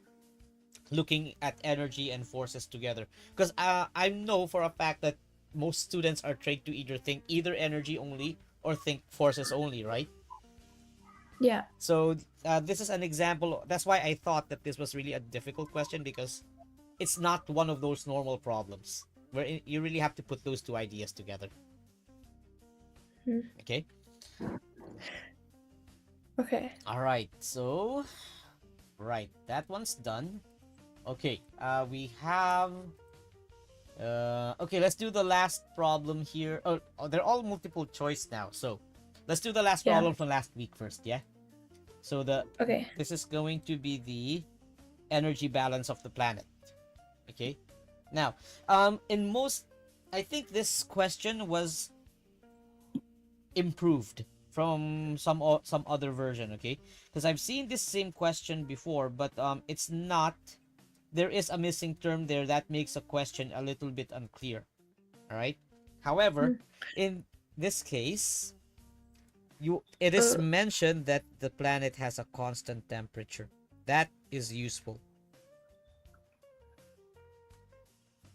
Speaker 1: looking at energy and forces together, because I know for a fact that most students are trained to either think either energy only or think forces only, right?
Speaker 2: Yeah.
Speaker 1: So this is an example. That's why I thought that this was really a difficult question, because it's not one of those normal problems where you really have to put those two ideas together.
Speaker 2: Hmm.
Speaker 1: Okay.
Speaker 2: Okay.
Speaker 1: All right. So right, that one's done. Okay. We have. Okay, let's do the last problem here. Oh, they're all multiple choice now. So let's do the last
Speaker 2: Yeah.
Speaker 1: problem from last week first. Yeah. So
Speaker 2: Okay.
Speaker 1: this is going to be the energy balance of the planet. Okay. Now, in most, I think this question was improved from some other version. Okay, because I've seen this same question before, but it's not. There is a missing term there that makes a question a little bit unclear. All right. However,
Speaker 2: Hmm.
Speaker 1: in this case, it is
Speaker 2: Uh,
Speaker 1: mentioned that the planet has a constant temperature. That is useful.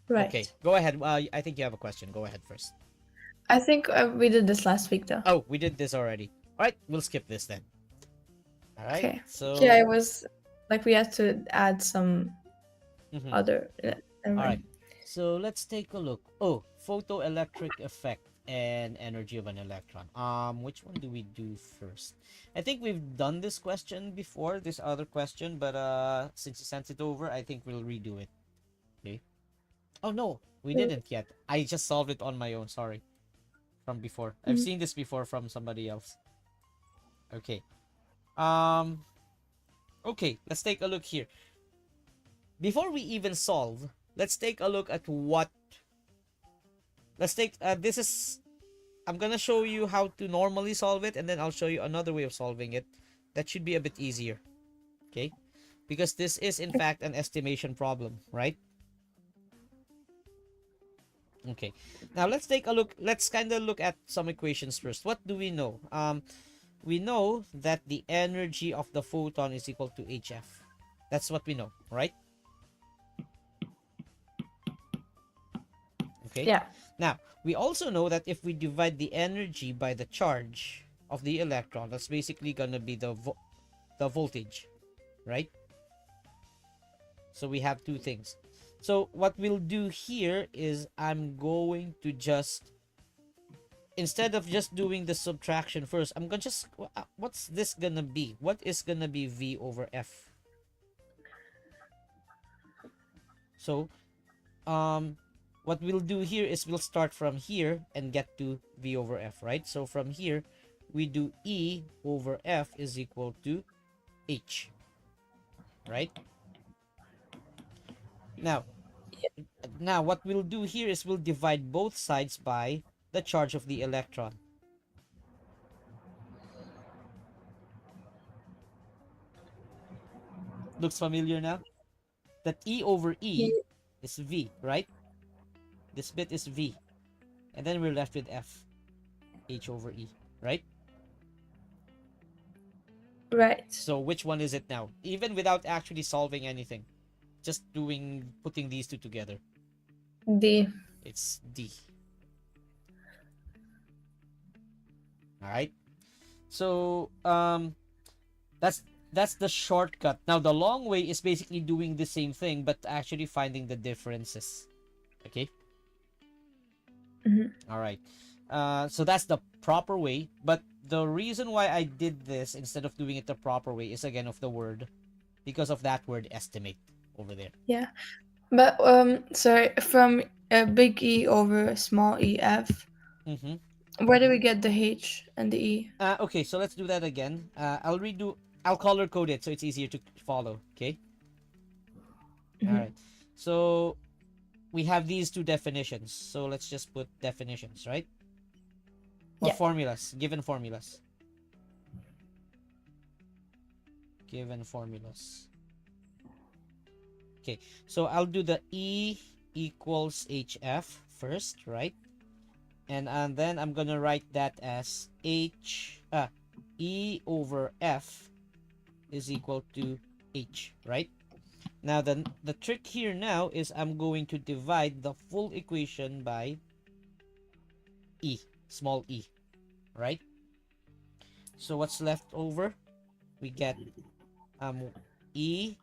Speaker 1: Okay,
Speaker 2: right.
Speaker 1: go ahead. I think you have a question. Go ahead first.
Speaker 2: I think we did this last week though.
Speaker 1: Oh, we did this already. All right, we'll skip this then. All right.
Speaker 2: Okay. Yeah,
Speaker 1: So,
Speaker 2: it was like we had to add some
Speaker 1: mhm.
Speaker 2: other never
Speaker 1: All right.
Speaker 2: mind.
Speaker 1: So let's take a look. Oh, photoelectric effect and energy of an electron. Which one do we do first? I think we've done this question before, this other question, but since you sent it over, I think we'll redo it. Okay. Oh no, we didn't yet. I just solved it on my own. Sorry, from before. I've
Speaker 2: Mm.
Speaker 1: seen this before from somebody else. Okay. Um. Okay. Let's take a look here. Before we even solve, let's take a look at what. Let's take. This is. I'm gonna show you how to normally solve it, and then I'll show you another way of solving it. That should be a bit easier. Okay. Because this is in fact an estimation problem, right? Okay. Now let's take a look. Let's kind of look at some equations first. What do we know? We know that the energy of the photon is equal to hf. That's what we know, right? Okay.
Speaker 2: Yeah.
Speaker 1: Now, we also know that if we divide the energy by the charge of the electron, that's basically going to be the voltage, right? So we have two things. So what we'll do here is I'm going to just, instead of just doing the subtraction first, I'm gonna just, what's this gonna be? What is gonna be V over F? So, what we'll do here is we'll start from here and get to V over F, right? So from here, we do E over F is equal to H. right? Now, now what we'll do here is we'll divide both sides by the charge of the electron. Looks familiar now? That E over E
Speaker 2: Yeah.
Speaker 1: is V, right? This bit is V. And then we're left with F, H over E, right?
Speaker 2: Right.
Speaker 1: So which one is it now? Even without actually solving anything, just putting these two together.
Speaker 2: D.
Speaker 1: It's D. All right. So that's that's the shortcut. Now the long way is basically doing the same thing, but actually finding the differences. Okay.
Speaker 2: Mm-hmm.
Speaker 1: All right. So that's the proper way. But the reason why I did this instead of doing it the proper way is again of the word, because of that word estimate over there.
Speaker 2: Yeah. But sorry, from big E over small EF,
Speaker 1: Mm-hmm.
Speaker 2: where do we get the H and the E?
Speaker 1: Okay, so let's do that again. I'll color code it so it's easier to follow. Okay. All
Speaker 2: Mm-hmm.
Speaker 1: right. So we have these two definitions. So let's just put definitions, right? Or
Speaker 2: Yeah.
Speaker 1: formulas, given formulas. Given formulas. Okay, so I'll do the E equals HF first, right? And then I'm gonna write that as E over F is equal to H, right? Now the trick here now is I'm going to divide the full equation by E, small e, right? So what's left over? We get E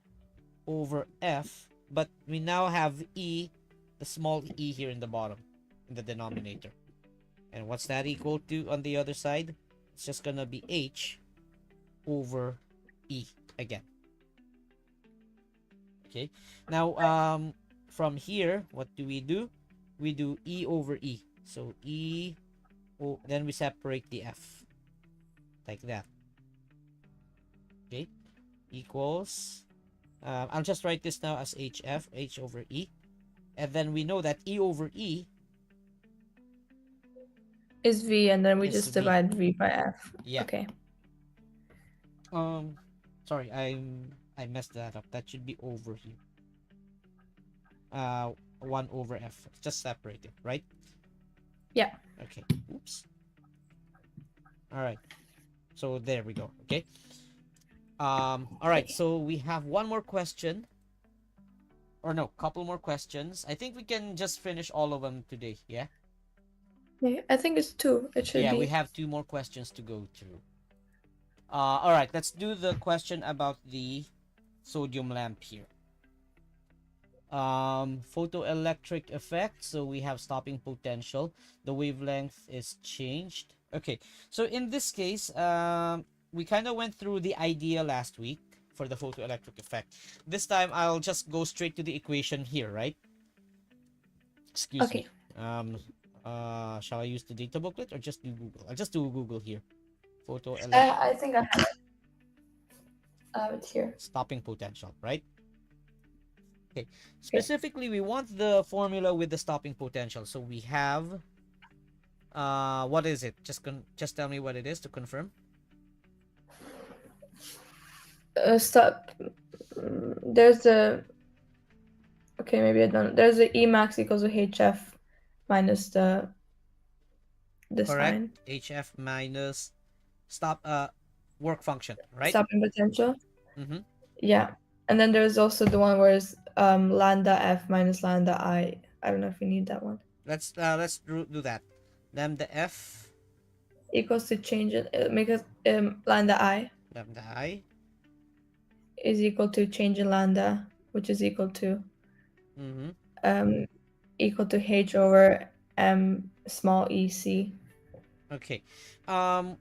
Speaker 1: over F, but we now have E, the small e here in the bottom, in the denominator. And what's that equal to on the other side? It's just gonna be H over E again. Okay. Now, from here, what do? We do E over E. So then we separate the F like that. Okay. Equals. I'll just write this now as HF, H over E. And then we know that E over E
Speaker 2: Is V, and then we
Speaker 1: is
Speaker 2: just
Speaker 1: V.
Speaker 2: divide V by F.
Speaker 1: Yeah.
Speaker 2: Okay.
Speaker 1: Um, Sorry, I messed that up. That should be over here. 1 over F. Just separate it, right?
Speaker 2: Yeah.
Speaker 1: Okay. Oops. All right. So there we go. Okay. All right.
Speaker 2: Okay.
Speaker 1: So we have one more question, or no, couple more questions. I think we can just finish all of them today. Yeah.
Speaker 2: Yeah, I think it's two. It should
Speaker 1: Yeah. We
Speaker 2: be.
Speaker 1: have two more questions to go through. All right. Let's do the question about the sodium lamp here. Photoelectric effect. So we have stopping potential. The wavelength is changed. Okay. So in this case, we kind of went through the idea last week for the photoelectric effect. This time I'll just go straight to the equation here, right? Excuse me.
Speaker 2: Okay.
Speaker 1: Shall I use the data booklet or just do Google? I'll just do Google here. Photoelectric
Speaker 2: I think I have it here.
Speaker 1: stopping potential, right? Okay.
Speaker 2: Okay.
Speaker 1: Specifically, we want the formula with the stopping potential. So we have what is it? Just tell me what it is to confirm.
Speaker 2: Stop. There's a. Okay, maybe I don't. There's a E max equals to HF minus the
Speaker 1: Correct.
Speaker 2: sign.
Speaker 1: HF minus stop work function, right?
Speaker 2: Stopping potential.
Speaker 1: Mm-hmm.
Speaker 2: Yeah. And then there's also the one where it's lambda F minus lambda I. I don't know if you need that one.
Speaker 1: Let's do that. Lambda F,
Speaker 2: Equals to change it. Make it lambda I
Speaker 1: lambda I.
Speaker 2: is equal to change in lambda, which is equal to
Speaker 1: Mm-hmm.
Speaker 2: um equal to H over M small e c.
Speaker 1: Okay. Um,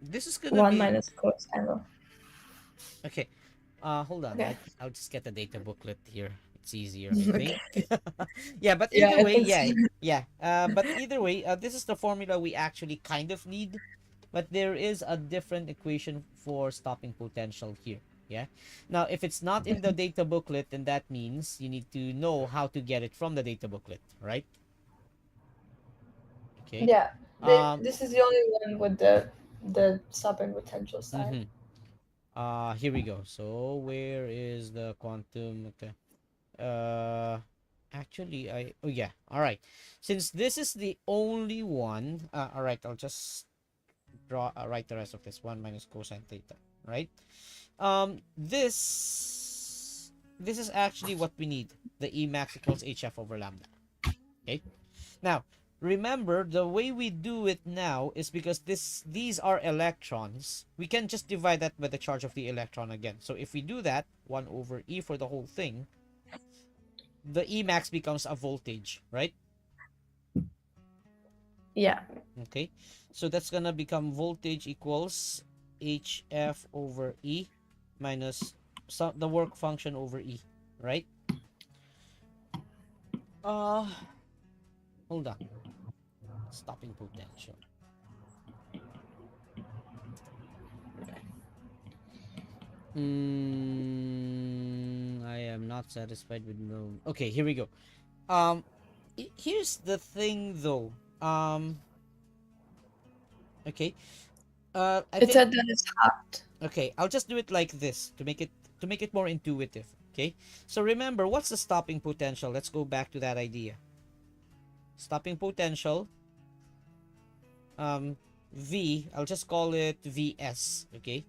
Speaker 1: this is gonna
Speaker 2: 1
Speaker 1: be
Speaker 2: minus cos angle.
Speaker 1: okay. Hold on.
Speaker 2: Okay.
Speaker 1: I'll just get the data booklet here. It's easier, I think.
Speaker 2: Okay.
Speaker 1: Yeah, but
Speaker 2: Yeah,
Speaker 1: either
Speaker 2: I
Speaker 1: way,
Speaker 2: think so.
Speaker 1: yeah, yeah. But either way, this is the formula we actually kind of need, but there is a different equation for stopping potential here. Yeah. Now, if it's not in the data booklet, then that means you need to know how to get it from the data booklet, right? Okay.
Speaker 2: Yeah.
Speaker 1: Um.
Speaker 2: This is the only one with the stopping potential side.
Speaker 1: Mm-hmm. Here we go. So where is the quantum? Okay. Uh, actually, oh yeah. All right. Since this is the only one, all right. I'll just write the rest of this. 1 minus cosine theta. Right. This is actually what we need. The Emax equals HF over lambda. Okay. Now, remember the way we do it now is because these are electrons. We can just divide that by the charge of the electron again. So if we do that, 1 over E for the whole thing, the Emax becomes a voltage, right?
Speaker 2: Yeah.
Speaker 1: Okay. So that's gonna become voltage equals HF over E minus the work function over E, right? Uh, Hold on. Stopping potential. I am not satisfied with no. Okay, here we go. Um, Here's the thing though. Okay. I
Speaker 2: It
Speaker 1: think
Speaker 2: said that it's hot.
Speaker 1: okay. I'll just do it like this to make it more intuitive. Okay. So remember, what's the stopping potential? Let's go back to that idea. Stopping potential. Um, V. I'll just call it Vs. Okay.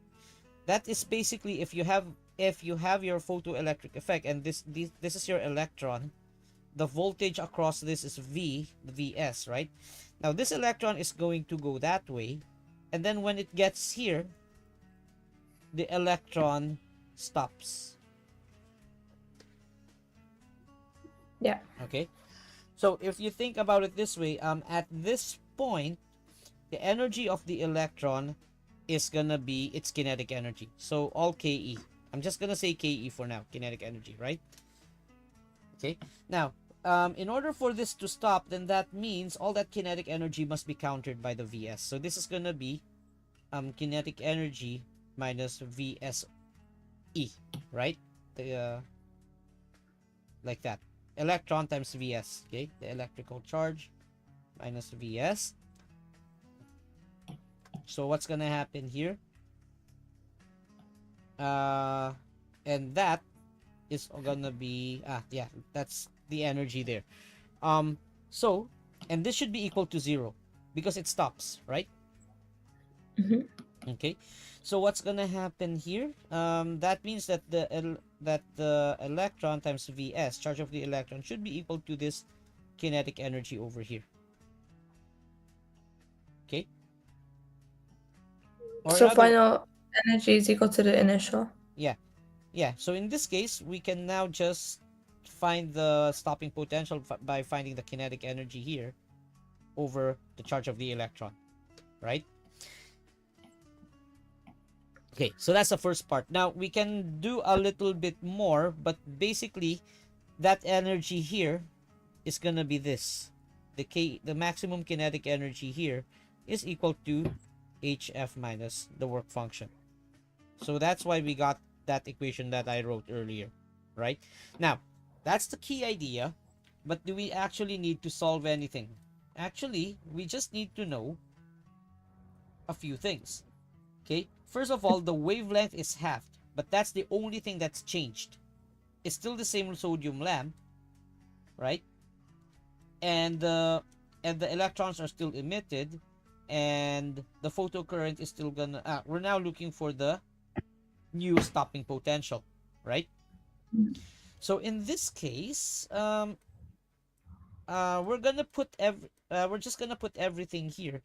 Speaker 1: That is basically if you have your photoelectric effect and this is your electron, the voltage across this is V, the Vs, right? Now this electron is going to go that way, and then when it gets here, the electron stops.
Speaker 2: Yeah.
Speaker 1: Okay? So if you think about it this way, at this point, the energy of the electron is gonna be its kinetic energy. So all Ke. I'm just gonna say Ke for now, kinetic energy, right? Okay. Now, in order for this to stop, then that means all that kinetic energy must be countered by the Vs. So this is gonna be kinetic energy minus Vs E, right? The, like that. Electron times Vs. Okay, the electrical charge minus Vs. So what's gonna happen here? Uh, and that is gonna be yeah, that's the energy there. Um, so and this should be equal to 0 because it stops, right?
Speaker 2: Hmm.
Speaker 1: Okay, so what's gonna happen here? That means that the electron times Vs, charge of the electron, should be equal to this kinetic energy over here. Okay, or
Speaker 2: So
Speaker 1: another,
Speaker 2: final energy is equal to the initial.
Speaker 1: yeah, yeah. So in this case, we can now just find the stopping potential by finding the kinetic energy here over the charge of the electron, right? Okay, so that's the first part. Now we can do a little bit more, but basically that energy here is gonna be this. The maximum kinetic energy here is equal to HF minus the work function. So that's why we got that equation that I wrote earlier, right? Now, that's the key idea, but do we actually need to solve anything? Actually, we just need to know a few things. Okay, first of all, the wavelength is halved, but that's the only thing that's changed. It's still the same sodium lamp, right? And the electrons are still emitted, and the photocurrent is still gonna. We're now looking for the new stopping potential, right? So in this case, we're just gonna put everything here.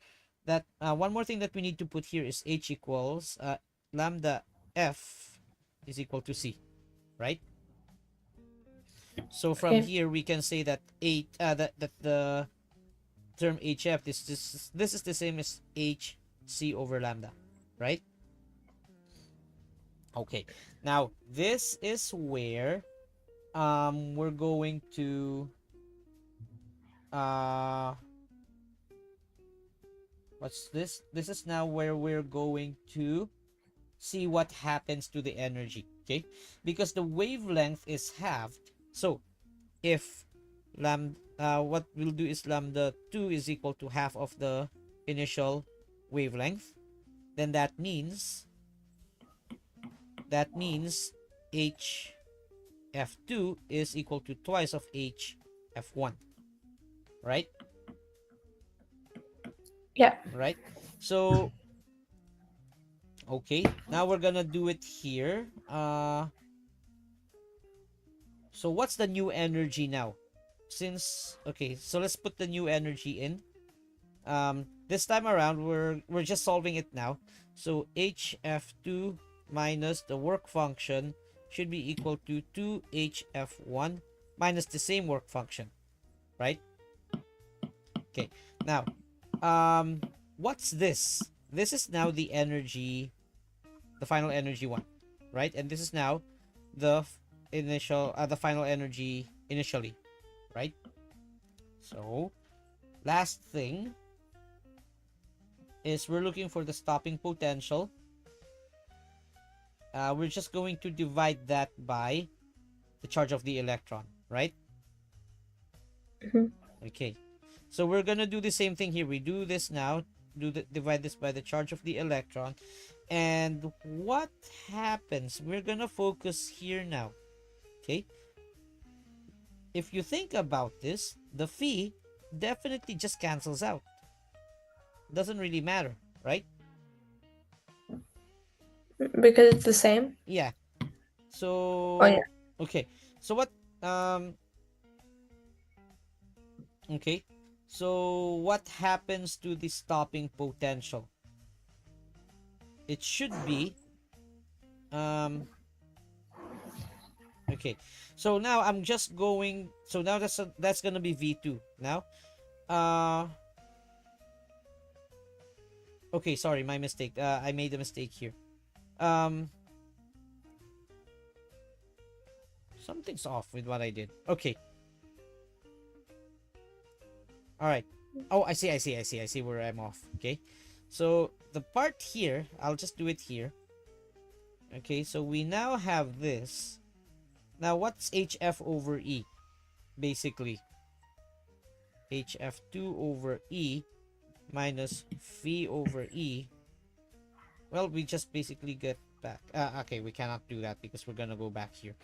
Speaker 1: That one more thing that we need to put here is H equals lambda F is equal to C, right? So from
Speaker 2: Okay.
Speaker 1: here we can say that that the term HF this is the same as HC over lambda, right? Okay. Now this is where we're going to uh what's this? This is now where we're going to see what happens to the energy. Okay, because the wavelength is halved. So if what we'll do is lambda 2 is equal to half of the initial wavelength, then that means hf2 is equal to twice of hf1, right?
Speaker 2: Yeah.
Speaker 1: Right. So okay, now we're gonna do it here. So what's the new energy now? Since okay, so let's put the new energy in. This time around we're just solving it now. So hf2 minus the work function should be equal to 2hf1 minus the same work function, right? Okay. Now, what's this? This is now the energy, the final energy one, right? And this is now the the final energy initially, right? So, last thing is we're looking for the stopping potential. We're just going to divide that by the charge of the electron, right?
Speaker 2: Mhm.
Speaker 1: Okay. So we're gonna do the same thing here. We do this now. Divide this by the charge of the electron. And what happens? We're gonna focus here now. Okay. If you think about this, the phi definitely just cancels out. Doesn't really matter, right?
Speaker 2: Because it's the same.
Speaker 1: Yeah.
Speaker 2: Oh yeah.
Speaker 1: So okay. So what um okay. So what happens to the stopping potential? It should be um okay. So now I'm just going, so now that's going to be V2 now. Uh okay, sorry, my mistake. I made a mistake here. Um Something's off with what I did. Okay. All right. Oh, I see where I'm off. Okay. So the part here, I'll just do it here. Okay, so we now have this. Now what's HF over E? Basically, HF2 over E minus phi over E. Well, we just basically get back. Okay, we cannot do that because we're gonna go back here.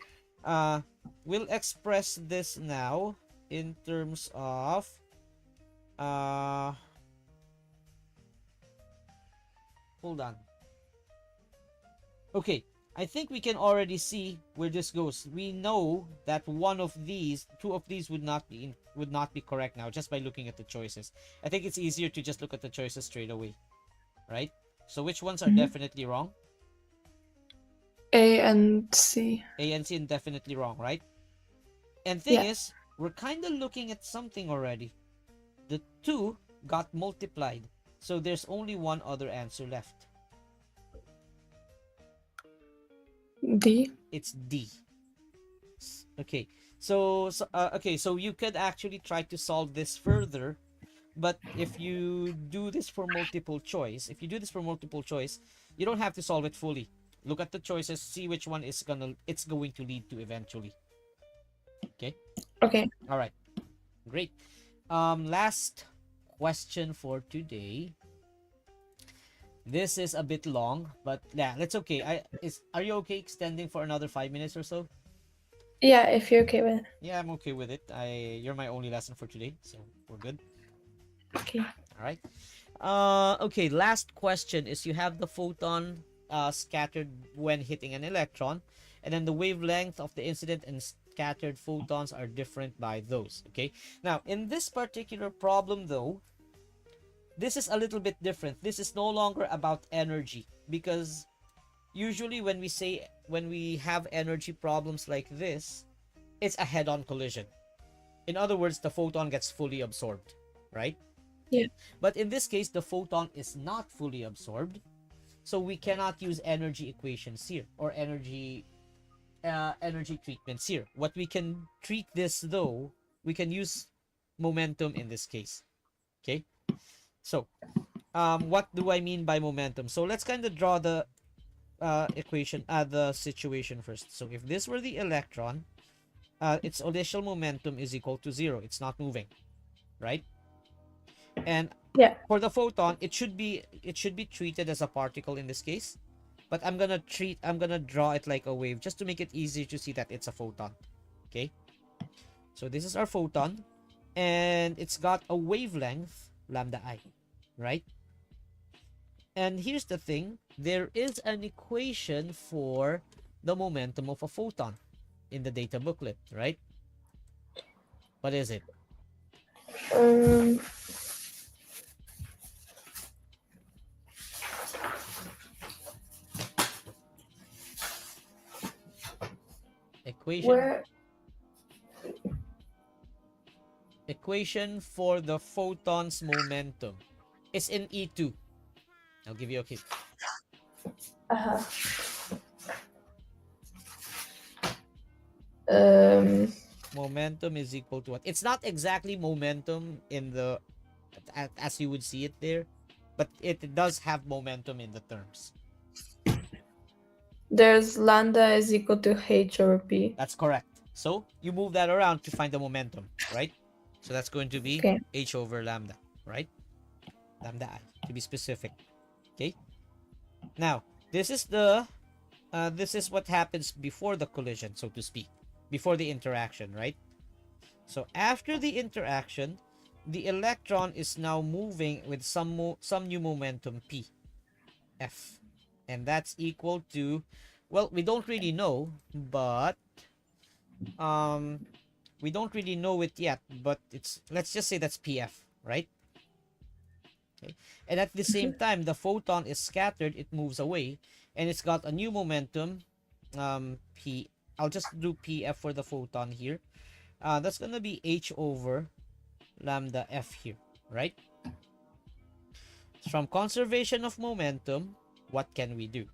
Speaker 1: Uh, we'll express this now in terms of uh, hold on. Okay, I think we can already see where this goes. We know that two of these would not be correct now just by looking at the choices. I think it's easier to just look at the choices straight away, right? So which ones are
Speaker 2: Mhm.
Speaker 1: definitely wrong?
Speaker 2: A and C.
Speaker 1: A and C and definitely wrong, right? And thing
Speaker 2: Yeah.
Speaker 1: is, we're kind of looking at something already. The two got multiplied, so there's only one other answer left.
Speaker 2: D.
Speaker 1: It's D. Okay, okay, so you could actually try to solve this further, but if you do this for multiple choice, you don't have to solve it fully. Look at the choices, see which one it's going to lead to eventually. Okay,
Speaker 2: Okay.
Speaker 1: all right, great. Last question for today. This is a bit long, but yeah, that's okay. Are you okay extending for another 5 minutes or so?
Speaker 2: Yeah, if you're okay with it.
Speaker 1: Yeah, I'm okay with it. You're my only lesson for today, so we're good.
Speaker 2: Okay.
Speaker 1: All right. Okay, last question is you have the photon scattered when hitting an electron, and then the wavelength of the incident and scattered photons are different by those. Okay. Now, in this particular problem, though, this is a little bit different. This is no longer about energy because usually when we have energy problems like this, it's a head-on collision. In other words, the photon gets fully absorbed, right?
Speaker 2: Yeah.
Speaker 1: But in this case, the photon is not fully absorbed, so we cannot use energy equations here or energy treatments here. What we can treat this though, we can use momentum in this case. Okay, so what do I mean by momentum? So let's kind of draw the situation first. So if this were the electron, its initial momentum is equal to 0. It's not moving, right? And
Speaker 2: Yeah.
Speaker 1: for the photon, it should be treated as a particle in this case. But I'm gonna draw it like a wave just to make it easier to see that it's a photon. Okay? So this is our photon, and it's got a wavelength lambda I, right? And here's the thing, there is an equation for the momentum of a photon in the data booklet, right? What is it?
Speaker 2: Um,
Speaker 1: Equation
Speaker 2: where?
Speaker 1: equation for the photon's momentum. It's in E2. I'll give you a hint.
Speaker 2: Uh-huh. Um,
Speaker 1: Momentum is equal to what? It's not exactly momentum in the as you would see it there, but it does have momentum in the terms.
Speaker 2: there's lambda is equal to h over p.
Speaker 1: That's correct. So you move that around to find the momentum, right? So that's going to be
Speaker 2: Okay.
Speaker 1: h over lambda, right? Lambda I, to be specific. Okay. Now this is what happens before the collision, so to speak, before the interaction, right? So after the interaction, the electron is now moving with some new momentum p, f, and that's equal to, well, we don't really know, but um we don't really know it yet, but it's, let's just say that's pf, right? Okay. And at the same time, the photon is scattered, it moves away, and it's got a new momentum, p. I'll just do pf for the photon here. That's gonna be h over lambda f here, right? From conservation of momentum, what can we do?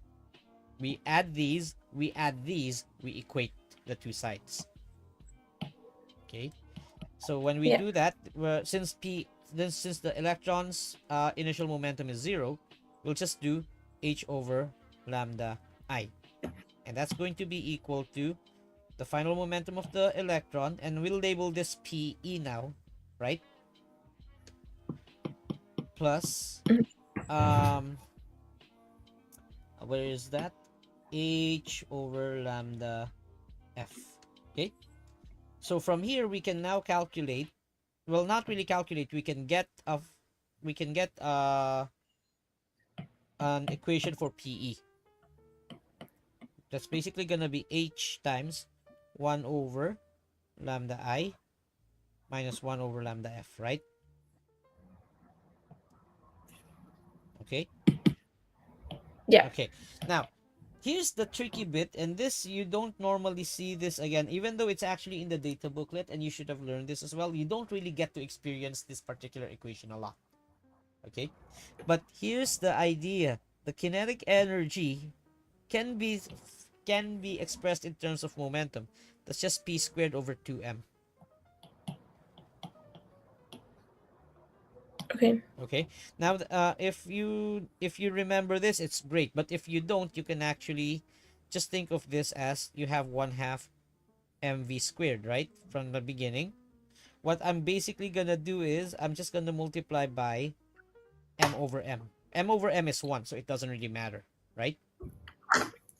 Speaker 1: We add these, we equate the two sides. Okay. So when we
Speaker 2: Yeah.
Speaker 1: do that, since since the electron's initial momentum is 0, we'll just do h over lambda I. And that's going to be equal to the final momentum of the electron, and we'll label this PE now, right? Plus,
Speaker 2: Mhm.
Speaker 1: um, where is that? H over lambda F. Okay. So from here, we can now calculate, well, not really calculate, we can get an equation for PE. That's basically gonna be H times 1 over lambda I minus 1 over lambda F, right? Okay.
Speaker 2: Yeah.
Speaker 1: Okay. Now, here's the tricky bit, and this, you don't normally see this again, even though it's actually in the data booklet, and you should have learned this as well. You don't really get to experience this particular equation a lot. Okay. But here's the idea: the kinetic energy can be expressed in terms of momentum. That's just p squared over 2m.
Speaker 2: Okay.
Speaker 1: Okay. Now, if you remember this, it's great. But if you don't, you can actually just think of this as you have 1/2 mv squared, right, from the beginning. What I'm basically gonna do is I'm just gonna multiply by m over m. M over m is 1, so it doesn't really matter, right?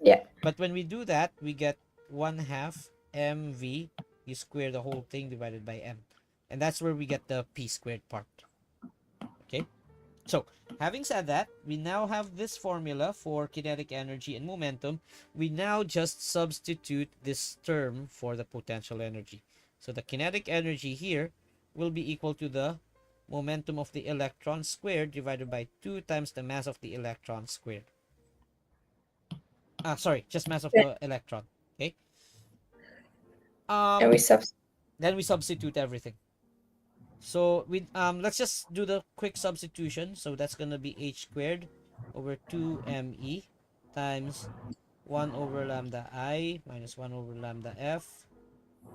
Speaker 2: Yeah.
Speaker 1: But when we do that, we get 1/2 mv. You square the whole thing divided by m, and that's where we get the p squared part. Okay. So, having said that, we now have this formula for kinetic energy and momentum. We now just substitute this term for the potential energy. So the kinetic energy here will be equal to the momentum of the electron squared divided by 2 times the mass of the electron squared. Sorry, just mass of
Speaker 2: Yeah.
Speaker 1: the electron. Okay.
Speaker 2: And we
Speaker 1: Um,
Speaker 2: substitute.
Speaker 1: then we substitute everything. So we let's just do the quick substitution. So that's gonna be h squared over 2me times 1 over lambda I minus 1 over lambda f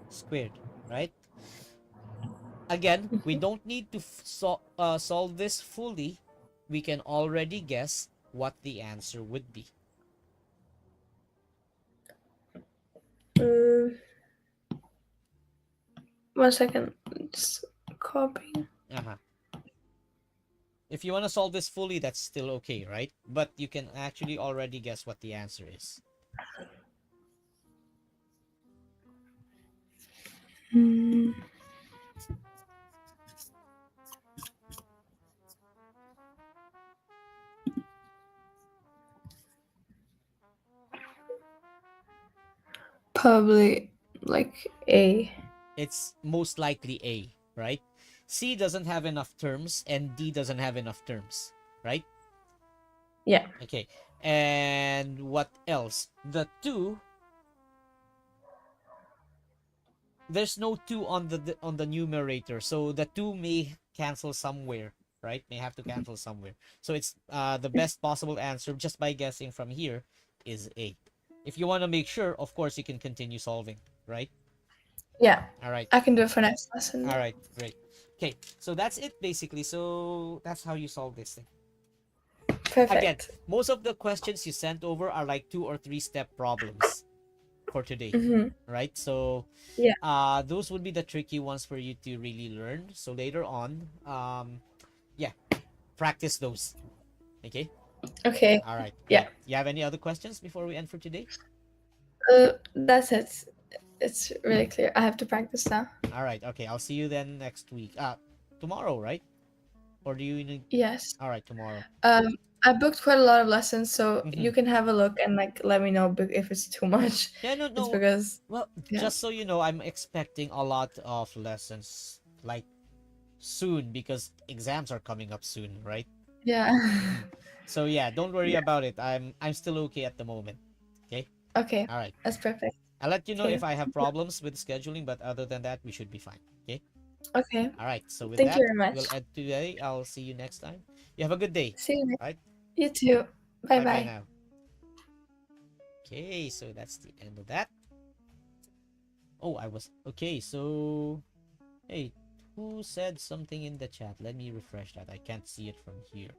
Speaker 1: squared, right? Again, we don't need to solve this fully. We can already guess what the answer would be.
Speaker 2: Uh, 1 second. Just copy.
Speaker 1: Uh-huh. If you want to solve this fully, that's still okay, right? But you can actually already guess what the answer is.
Speaker 2: Hmm. Probably like A.
Speaker 1: It's most likely A, right? C doesn't have enough terms and D doesn't have enough terms, right?
Speaker 2: Yeah.
Speaker 1: Okay. And what else? The 2, there's no 2 on the numerator. So the 2 may cancel somewhere, right? May have to cancel somewhere. So it's the best possible answer just by guessing from here is A. If you want to make sure, of course you can continue solving, right?
Speaker 2: Yeah.
Speaker 1: All right.
Speaker 2: I can do it for next lesson.
Speaker 1: All
Speaker 2: Yeah.
Speaker 1: right, great. Okay, so that's it basically. So that's how you solve this thing. Again,
Speaker 2: Perfect.
Speaker 1: most of the questions you sent over are like 2 or 3 step problems for today,
Speaker 2: Mm-hmm.
Speaker 1: right? So
Speaker 2: Yeah.
Speaker 1: those would be the tricky ones for you to really learn. So later on, yeah, practice those. Okay.
Speaker 2: Okay.
Speaker 1: All right,
Speaker 2: Yeah.
Speaker 1: great. You have any other questions before we end for today?
Speaker 2: That's it. It's really clear. I have to practice now.
Speaker 1: All right. Okay, I'll see you then next week. Tomorrow, right? Or do you need?
Speaker 2: Yes.
Speaker 1: All right, tomorrow.
Speaker 2: Um, I booked quite a lot of lessons, so
Speaker 1: Mm-hmm.
Speaker 2: you can have a look and like let me know if it's too much.
Speaker 1: Yeah, no,
Speaker 2: It's
Speaker 1: no.
Speaker 2: because
Speaker 1: Well,
Speaker 2: yeah,
Speaker 1: just so you know, I'm expecting a lot of lessons like soon because exams are coming up soon, right?
Speaker 2: yeah,
Speaker 1: Mm-hmm. So yeah, don't worry
Speaker 2: yeah.
Speaker 1: about it. I'm still okay at the moment. Okay.
Speaker 2: Okay,
Speaker 1: All right.
Speaker 2: that's perfect.
Speaker 1: I'll let you know
Speaker 2: Okay,
Speaker 1: if I have problems with scheduling, but other than that, we should be fine. Okay.
Speaker 2: okay.
Speaker 1: All right. So with
Speaker 2: Thank you
Speaker 1: that,
Speaker 2: very much.
Speaker 1: we'll end today. I'll see you next time. You have a good day.
Speaker 2: See you next.
Speaker 1: All right.
Speaker 2: You too. Bye
Speaker 1: Bye bye
Speaker 2: bye.
Speaker 1: now. Okay. So that's the end of that. Oh, I was okay. So hey, who said something in the chat? Let me refresh that. I can't see it from here.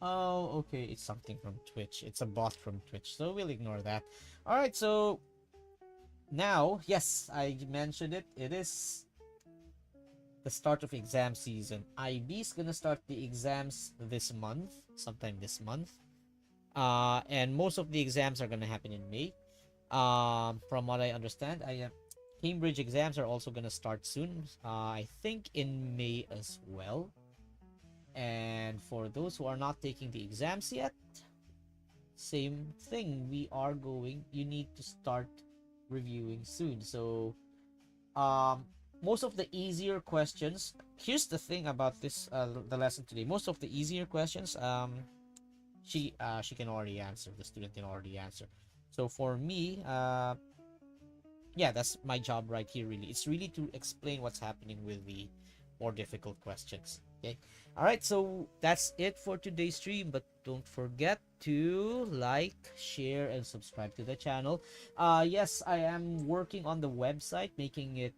Speaker 1: Oh, okay. It's something from Twitch. It's a bot from Twitch. So we'll ignore that. All right. So now, yes, I mentioned it. It is the start of exam season. IB is gonna start the exams this month, sometime this month. And most of the exams are gonna happen in May. From what I understand, Cambridge exams are also gonna start soon. I think in May as well. And for those who are not taking the exams yet, same thing. You need to start reviewing soon. So, most of the easier questions, here's the thing about the lesson today. Most of the easier questions, she can already answer. The student can already answer. So for me, yeah, that's my job right here. Really, it's really to explain what's happening with the more difficult questions. Okay. All right. So that's it for today's stream. But don't forget to like, share, and subscribe to the channel. Yes, I am working on the website, making it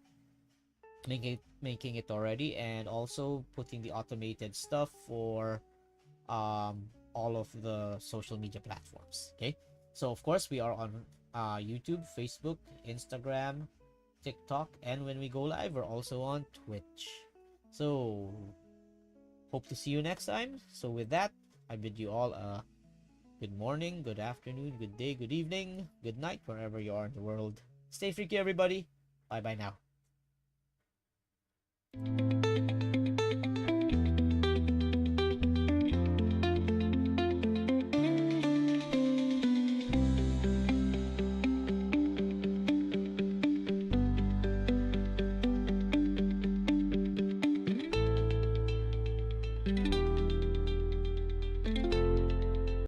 Speaker 1: already, and also putting the automated stuff for all of the social media platforms. Okay. So of course we are on YouTube, Facebook, Instagram, TikTok, and when we go live, we're also on Twitch. So, hope to see you next time. So, with that, I bid you all a good morning, good afternoon, good day, good evening, good night, wherever you are in the world. Stay freaky, everybody. Bye bye now.